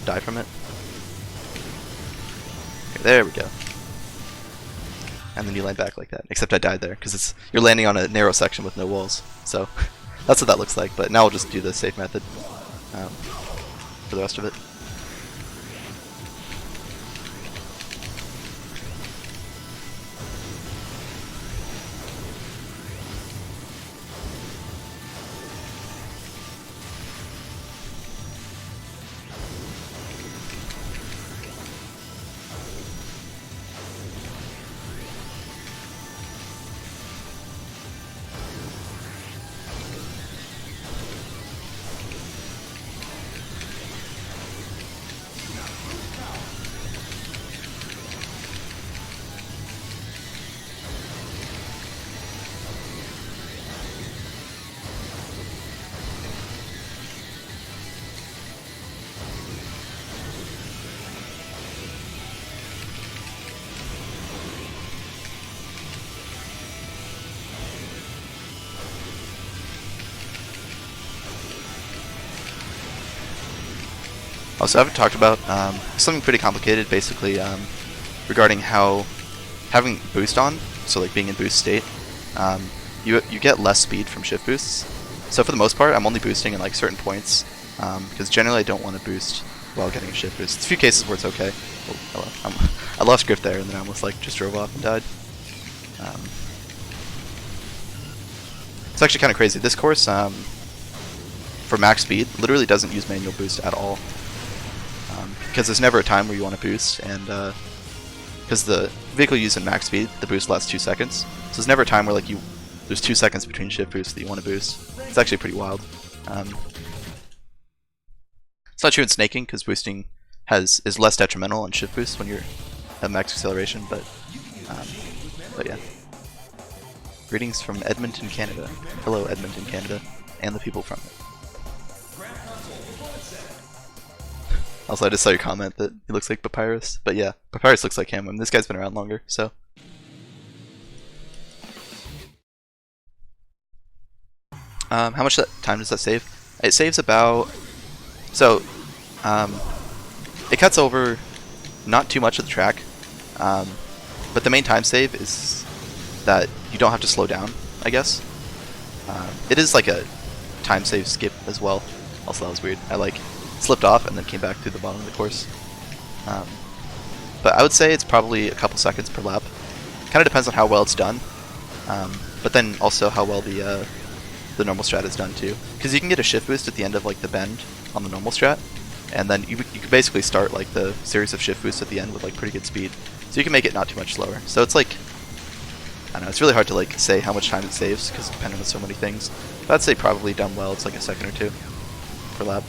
die from it. Okay, there we go. And then you land back like that. Except I died there, because you're landing on a narrow section with no walls. So that's what that looks like, but now I'll just do the safe method for the rest of it. Also, I haven't talked about something pretty complicated, basically, regarding how having boost on, so like being in boost state, you get less speed from shift boosts. So for the most part, I'm only boosting in like certain points, because generally I don't want to boost while getting a shift boost. There's a few cases where it's okay. Oh, hello. I lost grip there, and then I almost like just drove off and died. It's actually kind of crazy. This course, for max speed, literally doesn't use manual boost at all. Because there's never a time where you want to boost, and because the vehicle used in max speed, the boost lasts 2 seconds. So there's never a time where like there's 2 seconds between shift boosts that you want to boost. It's actually pretty wild. It's not true in snaking, because boosting is less detrimental on shift boosts when you're at max acceleration, but yeah. Greetings from Edmonton, Canada. Hello, Edmonton, Canada, and the people from it. Also, I just saw your comment that he looks like Papyrus, but yeah, Papyrus looks like him. I mean, this guy's been around longer, so. How much time does that save? It saves about, so, it cuts over not too much of the track, but the main time save is that you don't have to slow down, I guess. It is like a time save skip as well. Also, that was weird. I like slipped off and then came back through the bottom of the course. But I would say it's probably a couple seconds per lap. Kind of depends on how well it's done, but then also how well the normal strat is done too. Because you can get a shift boost at the end of like the bend on the normal strat, and then you can basically start like the series of shift boosts at the end with like pretty good speed. So you can make it not too much slower. So it's like I don't know, it's really hard to like say how much time it saves because depending on so many things. But I'd say probably done well, it's like a second or two per lap.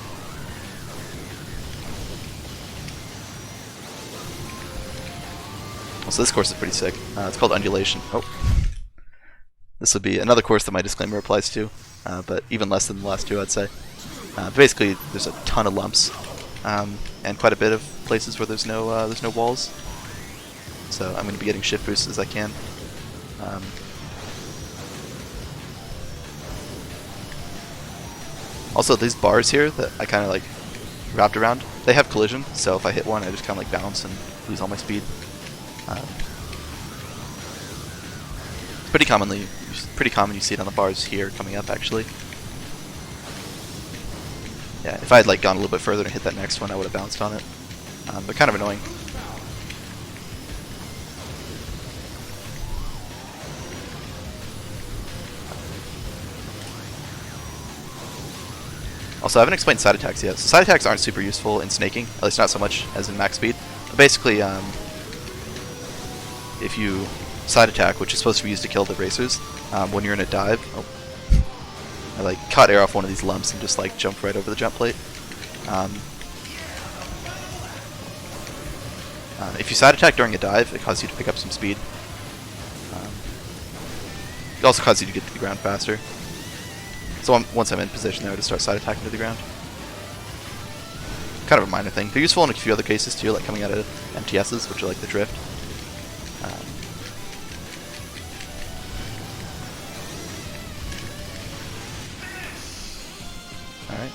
So this course is pretty sick. It's called Undulation. Oh, this would be another course that my disclaimer applies to, but even less than the last two, I'd say. Basically, there's a ton of lumps, and quite a bit of places where there's no walls. So I'm going to be getting shift boosts as I can. Also, these bars here that I kind of like wrapped around, they have collision. So if I hit one, I just kind of like bounce and lose all my speed. It's pretty common you see it on the bars here coming up actually. Yeah, if I had like gone a little bit further and hit that next one, I would have bounced on it. But kind of annoying. Also, I haven't explained side attacks yet. So side attacks aren't super useful in snaking, at least not so much as in max speed. But basically, if you side attack, which is supposed to be used to kill the racers, when you're in a dive, I like caught air off one of these lumps and just like jumped right over the jump plate. If you side attack during a dive, it causes you to pick up some speed. It also causes you to get to the ground faster. So once I'm in position there, to start side attacking to the ground. Kind of a minor thing. They're useful in a few other cases too, like coming out of MTSs, which are like the drift. Alright.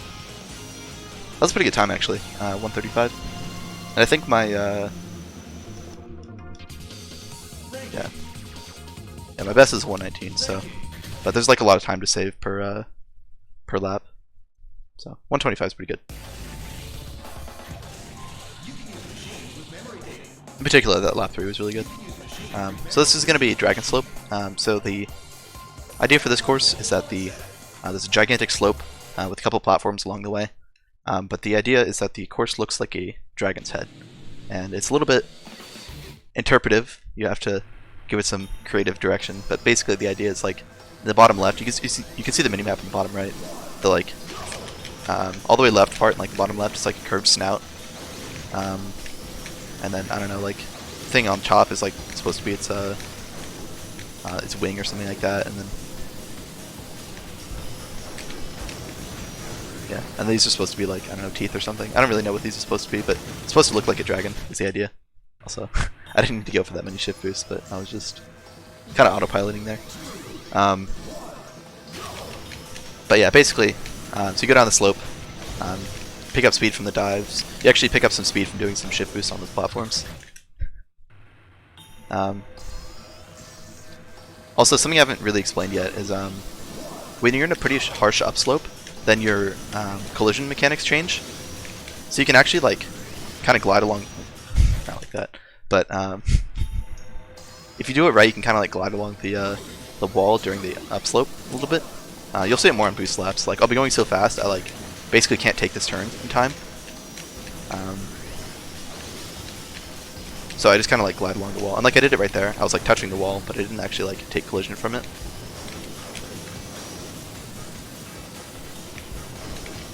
That was a pretty good time actually, 1:35. And I think my, yeah, my best is 1:19, so. But there's like a lot of time to save per lap. So 1:25 is pretty good. In particular, that lap 3 was really good. So this is going to be Dragon Slope. So the idea for this course is that there's a gigantic slope with a couple platforms along the way. But the idea is that the course looks like a dragon's head. And it's a little bit interpretive. You have to give it some creative direction. But basically the idea is like in the bottom left, you can see the minimap in the bottom right. The like all the way left part, like the bottom left, is like a curved snout. And then I don't know, like the thing on top is like supposed to be its wing or something like that, and then yeah, and these are supposed to be like, I don't know, teeth or something. I don't really know what these are supposed to be, but it's supposed to look like a dragon is the idea. Also, I didn't need to go for that many shift boosts, but I was just kind of autopiloting there. But yeah, basically, so you go down the slope, pick up speed from the dives. You actually pick up some speed from doing some shift boosts on those platforms. Also, something I haven't really explained yet is when you're in a pretty harsh upslope, then your collision mechanics change. So you can actually like kind of glide along, not like that, but if you do it right, you can kind of like glide along the wall during the upslope a little bit. You'll see it more on boost laps. Like I'll be going so fast, I like basically can't take this turn in time. So I just kind of like glide along the wall, and like I did it right there. I was like touching the wall, but I didn't actually like take collision from it.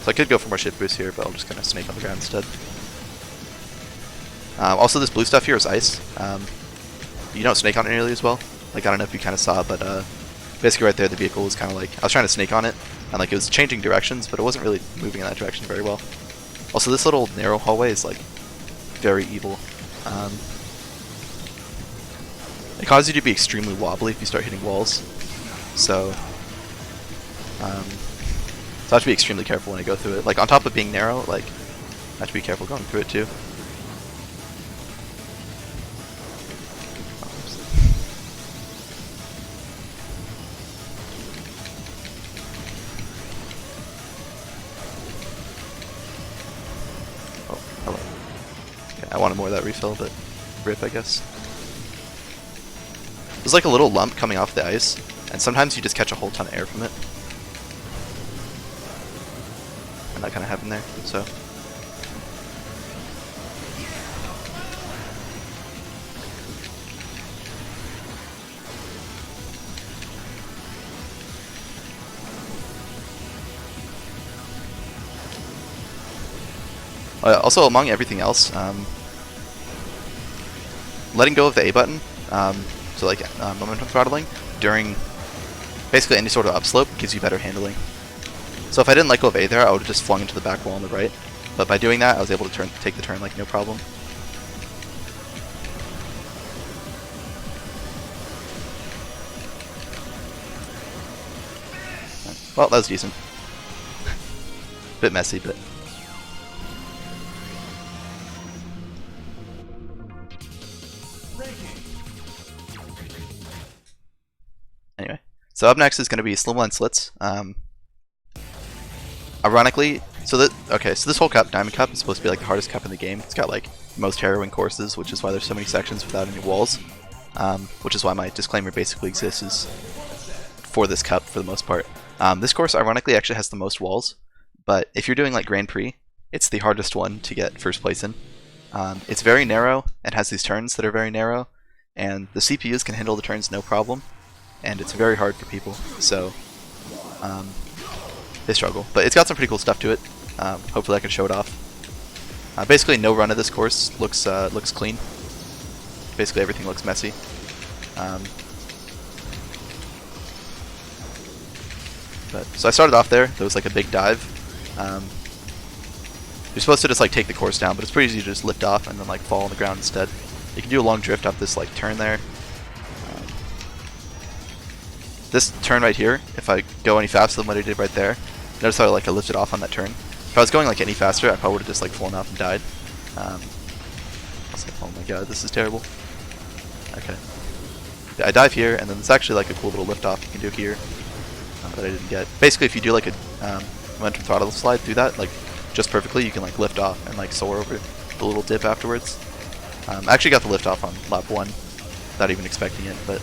So I could go for more shift boost here, but I'll just kind of snake on the ground instead. Also, this blue stuff here is ice. You don't snake on it nearly as well. Like I don't know if you kind of saw, but basically right there the vehicle was kind of like, I was trying to snake on it, and like it was changing directions, but it wasn't really moving in that direction very well. Also, this little narrow hallway is like very evil. It causes you to be extremely wobbly if you start hitting walls. So I have to be extremely careful when I go through it. Like on top of being narrow, like I have to be careful going through it too. Oh, hello. Okay, I wanted more of that refill, but rip, I guess. There's like a little lump coming off the ice, and sometimes you just catch a whole ton of air from it. And that kind of happened there, so. Also, among everything else, letting go of the A button, so like momentum throttling, during basically any sort of upslope gives you better handling. So if I didn't let go of A there, I would have just flung into the back wall on the right. But by doing that, I was able to take the turn like no problem. Well, that was decent. Bit messy, but... Anyway. So up next is going to be Slimline Slits. Ironically, so this whole cup, Diamond Cup, is supposed to be like the hardest cup in the game. It's got like most harrowing courses, which is why there's so many sections without any walls. Which is why my disclaimer basically exists is for this cup for the most part. This course, ironically, actually has the most walls, but if you're doing like Grand Prix, it's the hardest one to get first place in. It's very narrow and has these turns that are very narrow, and the CPUs can handle the turns no problem, and it's very hard for people, so they struggle. But it's got some pretty cool stuff to it. Hopefully I can show it off. Basically no run of this course looks clean. Basically everything looks messy. So I started off there. There was like a big dive. You're supposed to just like take the course down, but it's pretty easy to just lift off and then like fall on the ground instead. You can do a long drift up this like turn there. This turn right here, if I go any faster than what I did right there, notice how like I lifted off on that turn. If I was going like any faster, I probably would have just like fallen off and died. I was like, oh my god, this is terrible. Okay. Yeah, I dive here, and then there's actually like a cool little lift off you can do here that I didn't get. Basically, if you do like a momentum throttle slide through that, like just perfectly, you can like lift off and like soar over the little dip afterwards. I actually got the lift off on lap 1 without even expecting it, but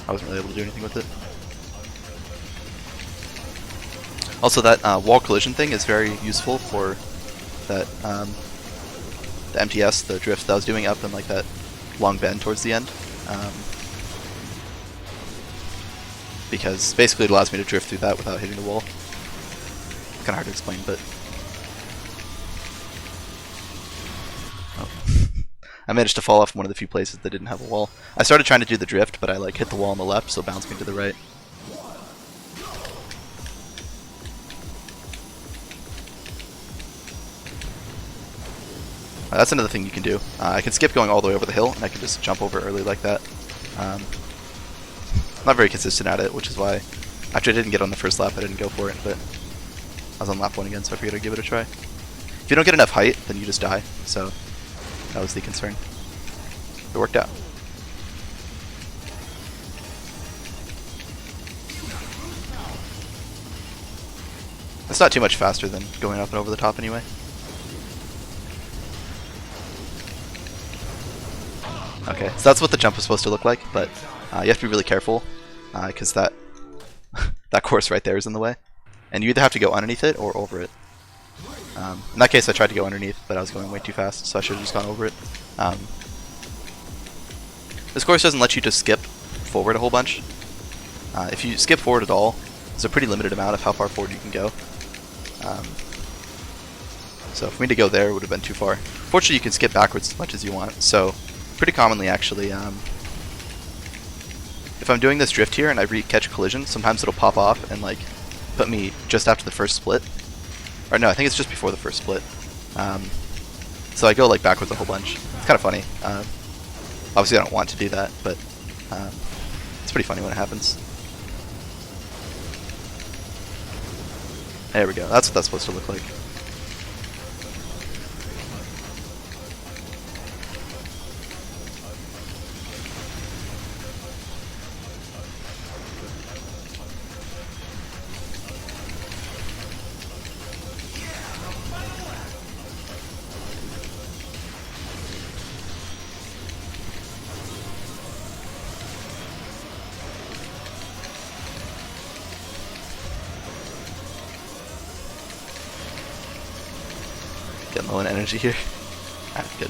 I wasn't really able to do anything with it. Also, that wall collision thing is very useful for that the MTS, the drift that I was doing up in like that long bend towards the end. Because basically it allows me to drift through that without hitting the wall. It's kind of hard to explain, but... Oh. I managed to fall off one of the few places that didn't have a wall. I started trying to do the drift, but I like hit the wall on the left, so it bounced me to the right. That's another thing you can do. I can skip going all the way over the hill, and I can just jump over early like that. I'm not very consistent at it, which is why after I didn't get on the first lap, I didn't go for it, but I was on lap 1 again, so I figured I'd give it a try. If you don't get enough height, then you just die, so that was the concern. It worked out. It's not too much faster than going up and over the top anyway. Okay, so that's what the jump is supposed to look like, but you have to be really careful, because that course right there is in the way. And you either have to go underneath it or over it. In that case I tried to go underneath, but I was going way too fast, so I should have just gone over it. This course doesn't let you just skip forward a whole bunch. If you skip forward at all, there's a pretty limited amount of how far forward you can go. So for me to go there would have been too far. Fortunately, you can skip backwards as much as you want, so pretty commonly actually, if I'm doing this drift here and I catch a collision, sometimes it'll pop off and like put me just after the first split. Or no, I think it's just before the first split. So I go like backwards a whole bunch. It's kind of funny. Obviously I don't want to do that, but it's pretty funny when it happens. There we go, that's what that's supposed to look like. Getting low on energy here. Alright, good.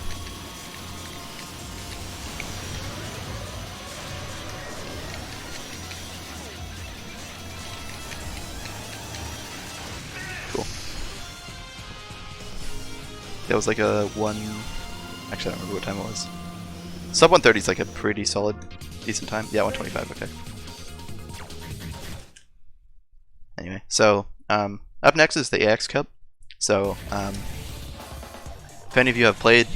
Cool. That was like a one. Actually, I don't remember what time it was. Sub 130 is like a pretty solid, decent time. Yeah, 125. Okay. Anyway, so up next is the AX Cup. So if any of you have played,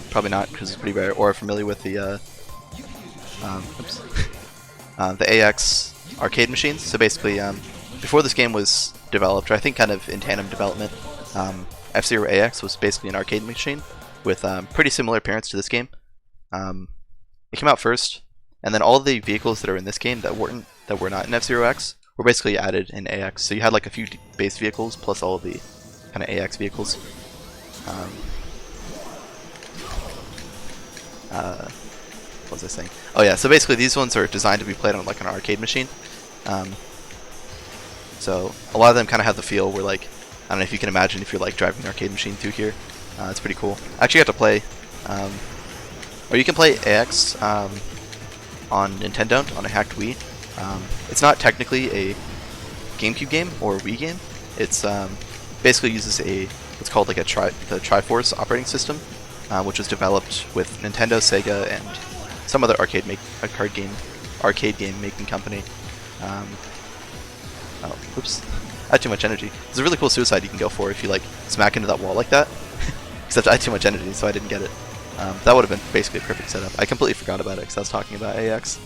probably not because it's pretty rare, or are familiar with the the AX arcade machines. So basically, before this game was developed, or I think kind of in tandem development, F-Zero AX was basically an arcade machine with pretty similar appearance to this game. It came out first, and then all the vehicles that are in this game that were not in F-Zero X were basically added in AX. So you had like a few base vehicles plus all of the kind of AX vehicles. What was I saying? Oh yeah, so basically these ones are designed to be played on like an arcade machine. So a lot of them kind of have the feel where like, I don't know if you can imagine if you're like driving an arcade machine through here. It's pretty cool. I actually got to play, or you can play AX on Nintendo on a hacked Wii. It's not technically a GameCube game or a Wii game. It's basically uses what's called like the Triforce operating system, which was developed with Nintendo, Sega, and some other arcade game making company. Oh, oops! I had too much energy. There's a really cool suicide you can go for if you like smack into that wall like that. Except I had too much energy, so I didn't get it. That would have been basically a perfect setup. I completely forgot about it because I was talking about AX.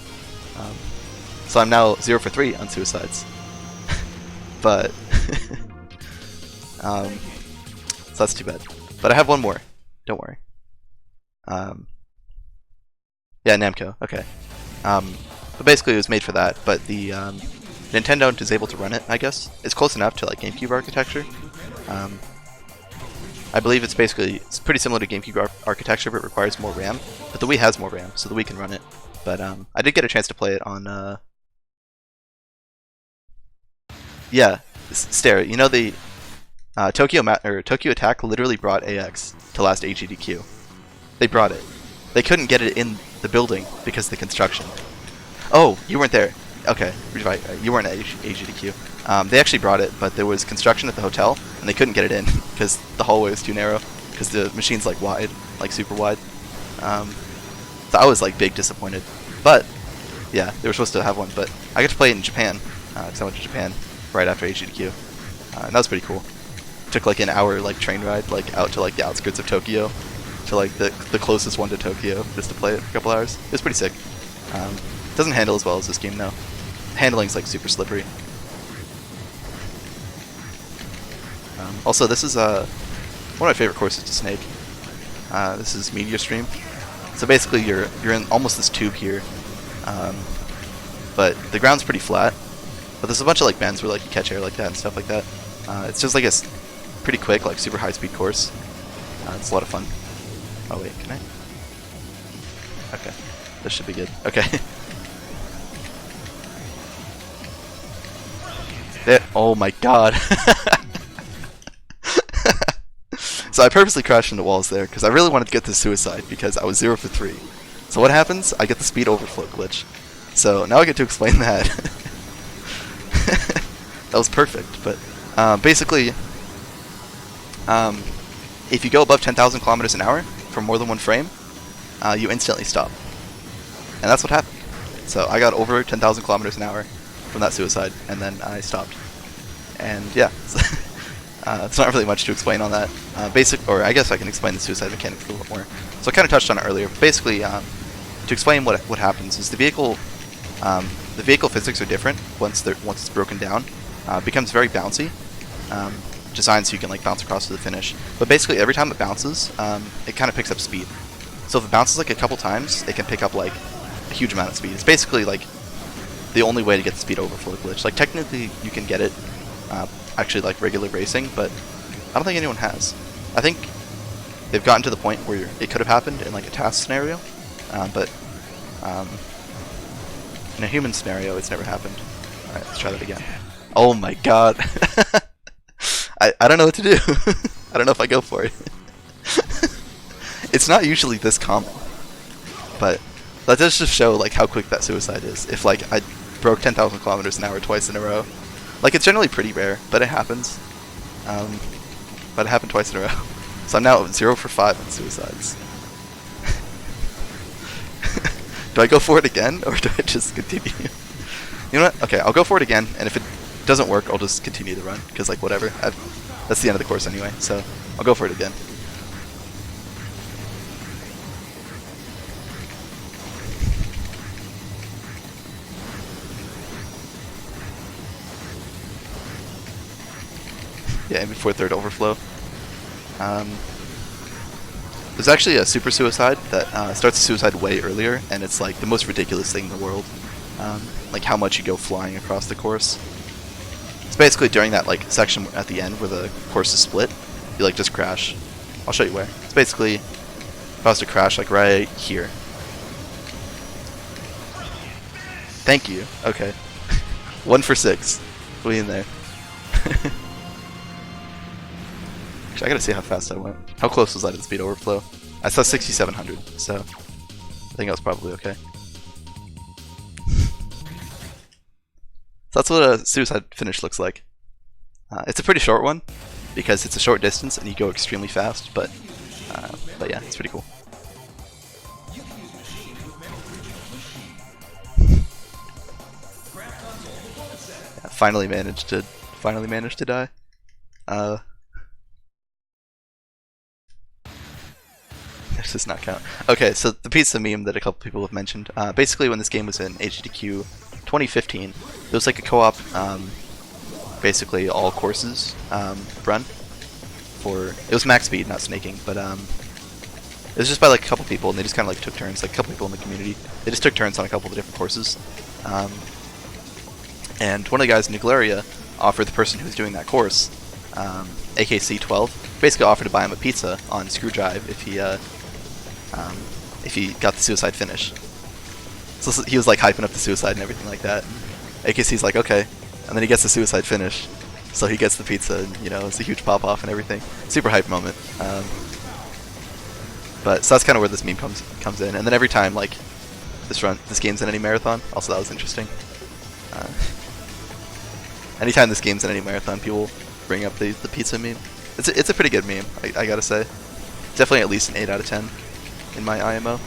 So I'm now 0 for 3 on suicides. But so that's too bad. But I have one more. Don't worry. Yeah, Namco. Okay. But basically, it was made for that. But the Nintendo is able to run it. I guess it's close enough to like GameCube architecture. I believe it's pretty similar to GameCube architecture, but it requires more RAM. But the Wii has more RAM, so the Wii can run it. But I did get a chance to play it on. Yeah, Stare. You know the Tokyo Attack literally brought AX to last HEDQ. They brought it. They couldn't get it in the building because of the construction. Oh, you weren't there. Okay, you weren't at HEDQ. They actually brought it, but there was construction at the hotel, and they couldn't get it in because the hallway was too narrow. Because the machine's like wide, like super wide. So I was like big disappointed. But yeah, they were supposed to have one. But I got to play it in Japan because I went to Japan right after HEDQ, and that was pretty cool. Took like an hour like train ride like out to like the outskirts of Tokyo, to like the closest one to Tokyo, just to play it for a couple hours. It was pretty sick. Doesn't handle as well as this game though. Handling's like super slippery. Also, this is one of my favorite courses to snake. This is Meteor Stream. So basically, you're in almost this tube here, but the ground's pretty flat. But there's a bunch of like bends where like you catch air like that and stuff like that. It's just like a pretty quick, like super high-speed course. It's a lot of fun. Oh wait, can I? Okay, this should be good. Okay. Oh my god. So I purposely crashed into walls there because I really wanted to get this suicide because I was 0 for 3. So what happens? I get the speed overflow glitch. So now I get to explain that. That was perfect. But basically, if you go above 10,000 kilometers an hour for more than one frame, you instantly stop. And that's what happened. So I got over 10,000 kilometers an hour from that suicide, and then I stopped. And yeah, it's not really much to explain on that. Or I guess I can explain the suicide mechanic a little bit more. So I kind of touched on it earlier. But basically, to explain what happens is the vehicle physics are different once it's broken down. It becomes very bouncy, designed so you can like bounce across to the finish. But basically, every time it bounces, it kind of picks up speed. So if it bounces like a couple times, it can pick up like a huge amount of speed. It's basically like the only way to get the speed overflow glitch. Like technically, you can get it actually like regular racing, but I don't think anyone has. I think they've gotten to the point where it could have happened in like a task scenario, but in a human scenario, it's never happened. All right, let's try that again. Oh my god. I don't know what to do. I don't know if I go for it. It's not usually this common, but that does just show like how quick that suicide is. If like I broke 10,000 kilometers an hour twice in a row, like it's generally pretty rare, but it happens. But it happened twice in a row. So I'm now 0 for 5 on suicides. Do I go for it again, or do I just continue? You know what? Okay, I'll go for it again, and if it doesn't work, I'll just continue the run, because, like, whatever. That's the end of the course anyway, so I'll go for it again. Yeah, before third overflow. There's actually a super suicide that starts a suicide way earlier, and it's like the most ridiculous thing in the world. Like how much you go flying across the course. It's basically during that like section at the end where the course is split, you like just crash. I'll show you where. It's basically if I was to crash like right here. Thank you. Okay. 1 for 6. What are we in there? Actually, I gotta see how fast I went. How close was I to the speed overflow? I saw 6,700, so I think I was probably okay. So that's what a suicide finish looks like. It's a pretty short one because it's a short distance and you go extremely fast, but yeah, it's pretty cool. Yeah, finally managed to die. This does not count. Okay, so the pizza meme that a couple people have mentioned. Basically, when this game was in HDQ 2015, it was like a co-op, basically all courses run. It was max speed, not snaking, but it was just by like a couple people, and they just kind of like took turns. Like a couple people in the community, they just took turns on a couple of the different courses. And one of the guys in Nuglaria offered the person who was doing that course, AKC12, basically offered to buy him a pizza on Screwdrive if he got the suicide finish. So he was like hyping up the suicide and everything like that. AKC's like, okay, and then he gets the suicide finish, so he gets the pizza, and you know, it's a huge pop off and everything. Super hype moment. But so that's kind of where this meme comes in, and then every time like this game's in any marathon. Also, that was interesting. Anytime this game's in any marathon, people bring up the pizza meme. It's a pretty good meme, I gotta say. Definitely at least an 8 out of 10 in my IMO.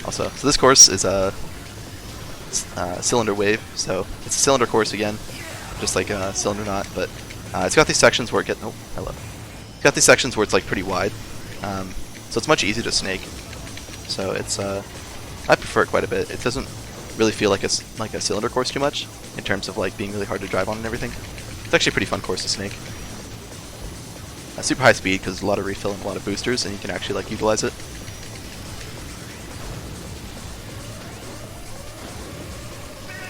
Also, so this course is a cylinder wave, so it's a cylinder course again, just like a cylinder knot, but it's got these sections where it's got these sections where it's like pretty wide, so it's much easier to snake. So it's I prefer it quite a bit. It doesn't really feel like a cylinder course too much in terms of like being really hard to drive on and everything. It's actually a pretty fun course to snake. Super high speed because there's a lot of refill and a lot of boosters, and you can actually like utilize it.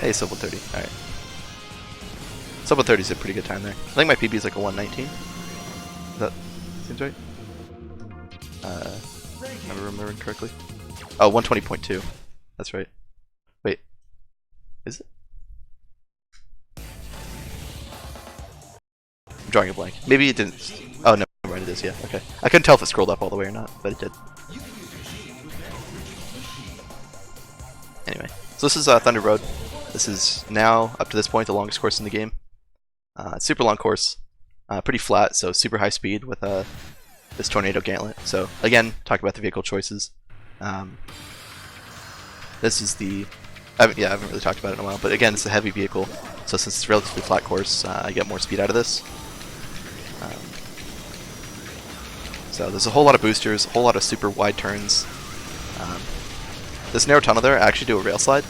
Hey, sub 130. Alright. Sub 130 is a pretty good time there. I think my PB is like a 119. That seems right? If I'm remembering correctly. Oh, 120.2. That's right. Wait. Is it? I'm drawing a blank. Maybe it didn't. Oh, no. Right, it is, yeah. Okay. I couldn't tell if it scrolled up all the way or not, but it did. Anyway. So this is Thunder Road. This is now, up to this point, the longest course in the game. It's a super long course. Pretty flat, so super high speed with this Tornado Gantlet. So, again, talk about the vehicle choices. This is the... I haven't really talked about it in a while, but again, it's a heavy vehicle. So since it's a relatively flat course, I get more speed out of this. So there's a whole lot of boosters, a whole lot of super wide turns. This narrow tunnel there, I actually do a rail slide.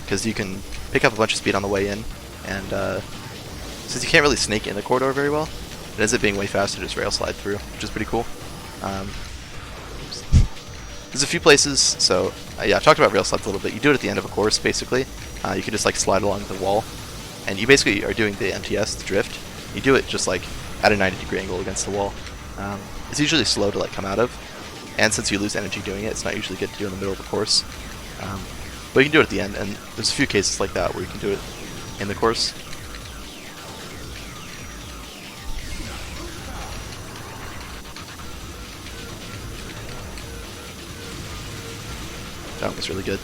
Because you can pick up a bunch of speed on the way in, and since you can't really snake in the corridor very well, it ends up being way faster to just rail slide through, which is pretty cool. There's a few places, so yeah, I've talked about rail slides a little bit. You do it at the end of a course, basically. You can just like slide along the wall, and you basically are doing the MTS, the drift. You do it just like at a 90-degree angle against the wall. It's usually slow to like come out of, and since you lose energy doing it, it's not usually good to do in the middle of the course. But you can do it at the end, and there's a few cases like that where you can do it in the course. That was really good.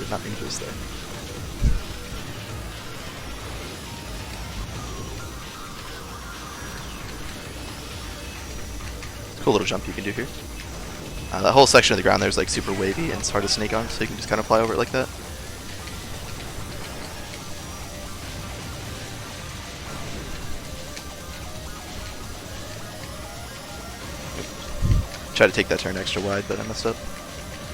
did not mean to boost there. Cool little jump you can do here. That whole section of the ground there is like super wavy and it's hard to snake on, so you can just kind of fly over it like that. Try to take that turn extra wide, but I messed up.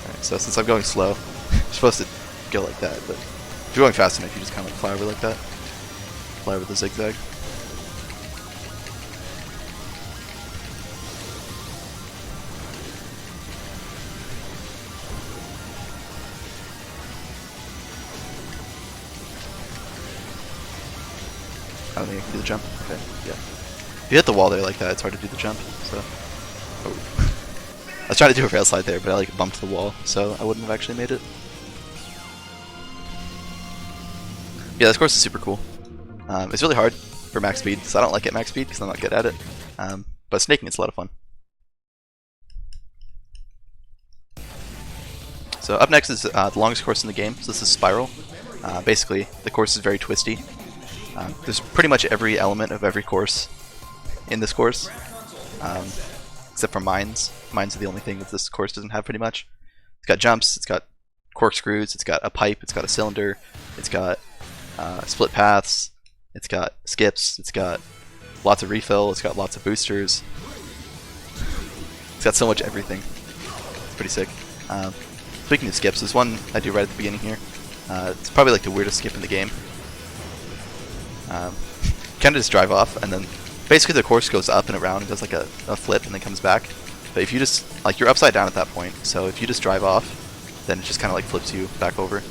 Alright, so since I'm going slow, you're supposed to go like that, but if you're going fast enough, you just kind of like fly over like that. Fly over the zigzag. I don't think I can do the jump. Okay, yeah. If you hit the wall there like that, it's hard to do the jump, so... Oh. I was trying to do a rail slide there, but I like bumped the wall, so I wouldn't have actually made it. Yeah, this course is super cool. It's really hard for max speed, because I don't like it max speed, because I'm not good at it. But snaking is a lot of fun. So up next is the longest course in the game, so this is Spiral. Basically, the course is very twisty. There's pretty much every element of every course in this course, except for mines. Mines are the only thing that this course doesn't have pretty much. It's got jumps, it's got corkscrews, it's got a pipe, it's got a cylinder, it's got split paths, it's got skips, it's got lots of refill, it's got lots of boosters. It's got so much everything. It's pretty sick. Speaking of skips, there's one I do right at the beginning here. It's probably like the weirdest skip in the game. Kind of just drive off, and then basically the course goes up and around and does like a flip and then comes back. But if you just, like, you're upside down at that point, so if you just drive off, then it just kind of like flips you back over.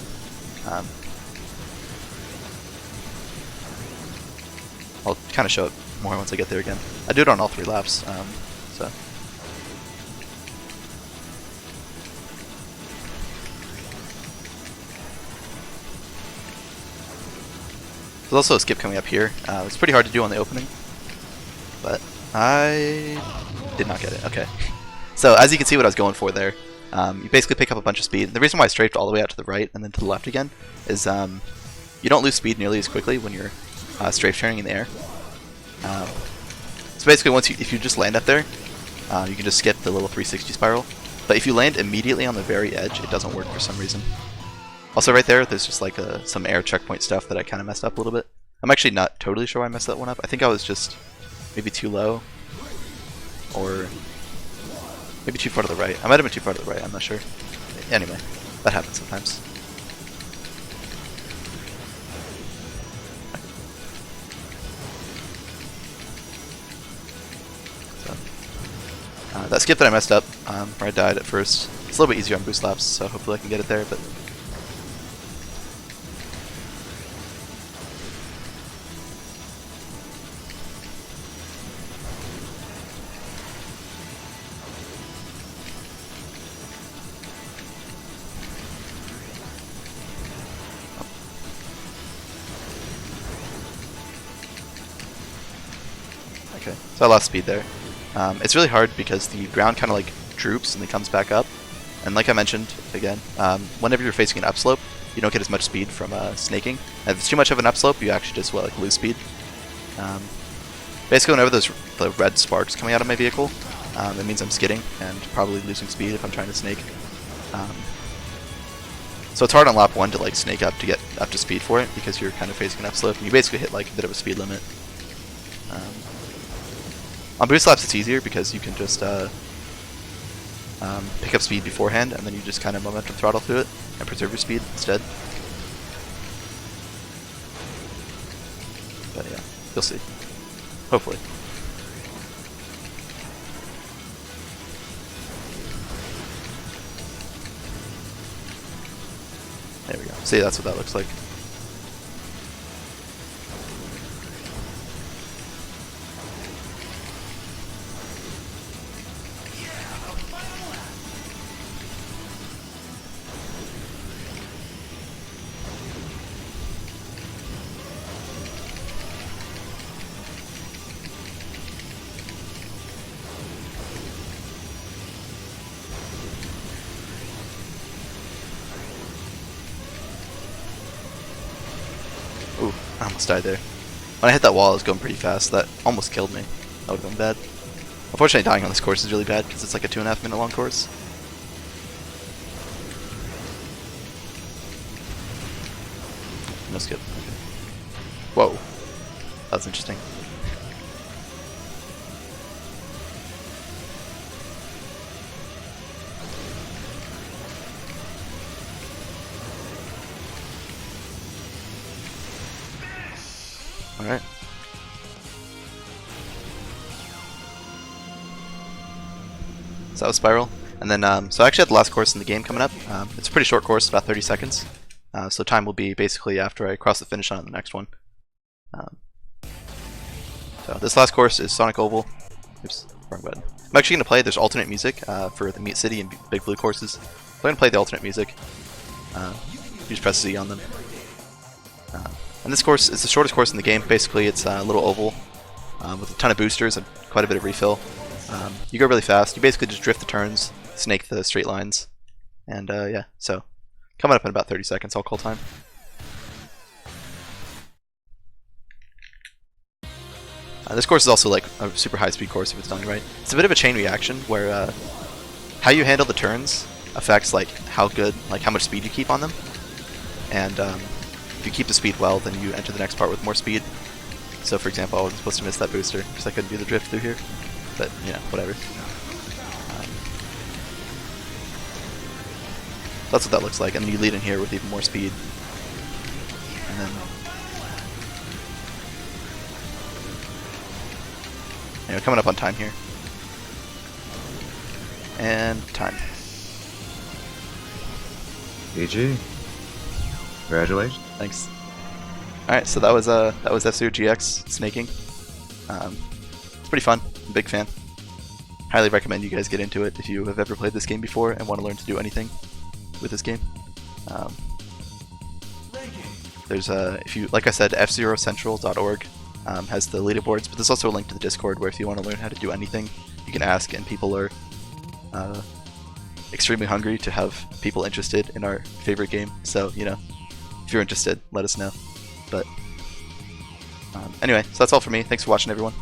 I'll kind of show it more once I get there again. I do it on all 3 laps, so. There's also a skip coming up here. It's pretty hard to do on the opening, but I did not get it. Okay. So as you can see what I was going for there, you basically pick up a bunch of speed. The reason why I strafed all the way out to the right and then to the left again is you don't lose speed nearly as quickly when you're strafe turning in the air. So basically if you just land up there, you can just skip the little 360 spiral. But if you land immediately on the very edge, it doesn't work for some reason. Also right there's just like some air checkpoint stuff that I kind of messed up a little bit. I'm actually not totally sure why I messed that one up. I think I was just maybe too low, or maybe too far to the right. I might have been too far to the right, I'm not sure. Anyway, that happens sometimes. So, that skip that I messed up, where I died at first, it's a little bit easier on boost laps, so hopefully I can get it there, but... Okay, so I lost speed there. It's really hard because the ground kind of like droops and then comes back up. And like I mentioned, again, whenever you're facing an upslope, you don't get as much speed from snaking. And if it's too much of an upslope, you actually just like lose speed. Basically, whenever there's the red sparks coming out of my vehicle, it means I'm skidding and probably losing speed if I'm trying to snake. So it's hard on lap 1 to like snake up to get up to speed for it because you're kind of facing an upslope and you basically hit like a bit of a speed limit. On boost laps it's easier because you can just pick up speed beforehand and then you just kind of momentum throttle through it and preserve your speed instead. But yeah, you'll see. Hopefully. There we go. See, that's what that looks like. almost died there. When I hit that wall, I was going pretty fast. That almost killed me. That would have been bad. Unfortunately, dying on this course is really bad because it's like a 2.5 minute long course. No skip. Okay. Whoa. That was interesting. Alright. So that was Spiral. And then, so I actually had the last course in the game coming up. It's a pretty short course, about 30 seconds. So time will be basically after I cross the finish line on the next one. So this last course is Sonic Oval. Oops, wrong button. I'm actually going to play, there's alternate music for the Meat City and Big Blue courses. I'm going to play the alternate music. You just press Z on them. And this course is the shortest course in the game. Basically, it's a little oval with a ton of boosters and quite a bit of refill. You go really fast. You basically just drift the turns, snake the straight lines, and yeah. So coming up in about 30 seconds, I'll call time. This course is also like a super high-speed course if it's done right. It's a bit of a chain reaction where how you handle the turns affects like how much speed you keep on them, and if you keep the speed well, then you enter the next part with more speed. So for example, I wasn't supposed to miss that booster because I couldn't do the drift through here, but you know, whatever. That's what that looks like, and then you lead in here with even more speed, and then you know, coming up on time here, and time. GG. Congratulations. Thanks. All right, so that was F-Zero GX snaking. It's pretty fun. I'm a big fan. Highly recommend you guys get into it if you have ever played this game before and want to learn to do anything with this game. There's if you, like I said, fzerocentral.org has the leaderboards, but there's also a link to the Discord where if you want to learn how to do anything, you can ask, and people are extremely hungry to have people interested in our favorite game. So you know, if you're interested, let us know. But anyway, so that's all for me. Thanks for watching, everyone,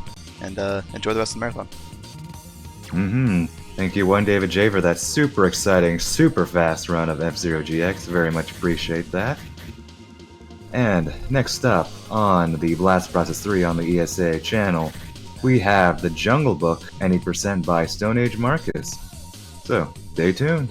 and enjoy the rest of the marathon. Thank you, 1davidj, for that super exciting, super fast run of F-Zero GX. Very much appreciate that. And next up on the Blast Process 3 on the ESA channel, we have the Jungle Book, Any Percent by Stone Age Marcus. So, stay tuned.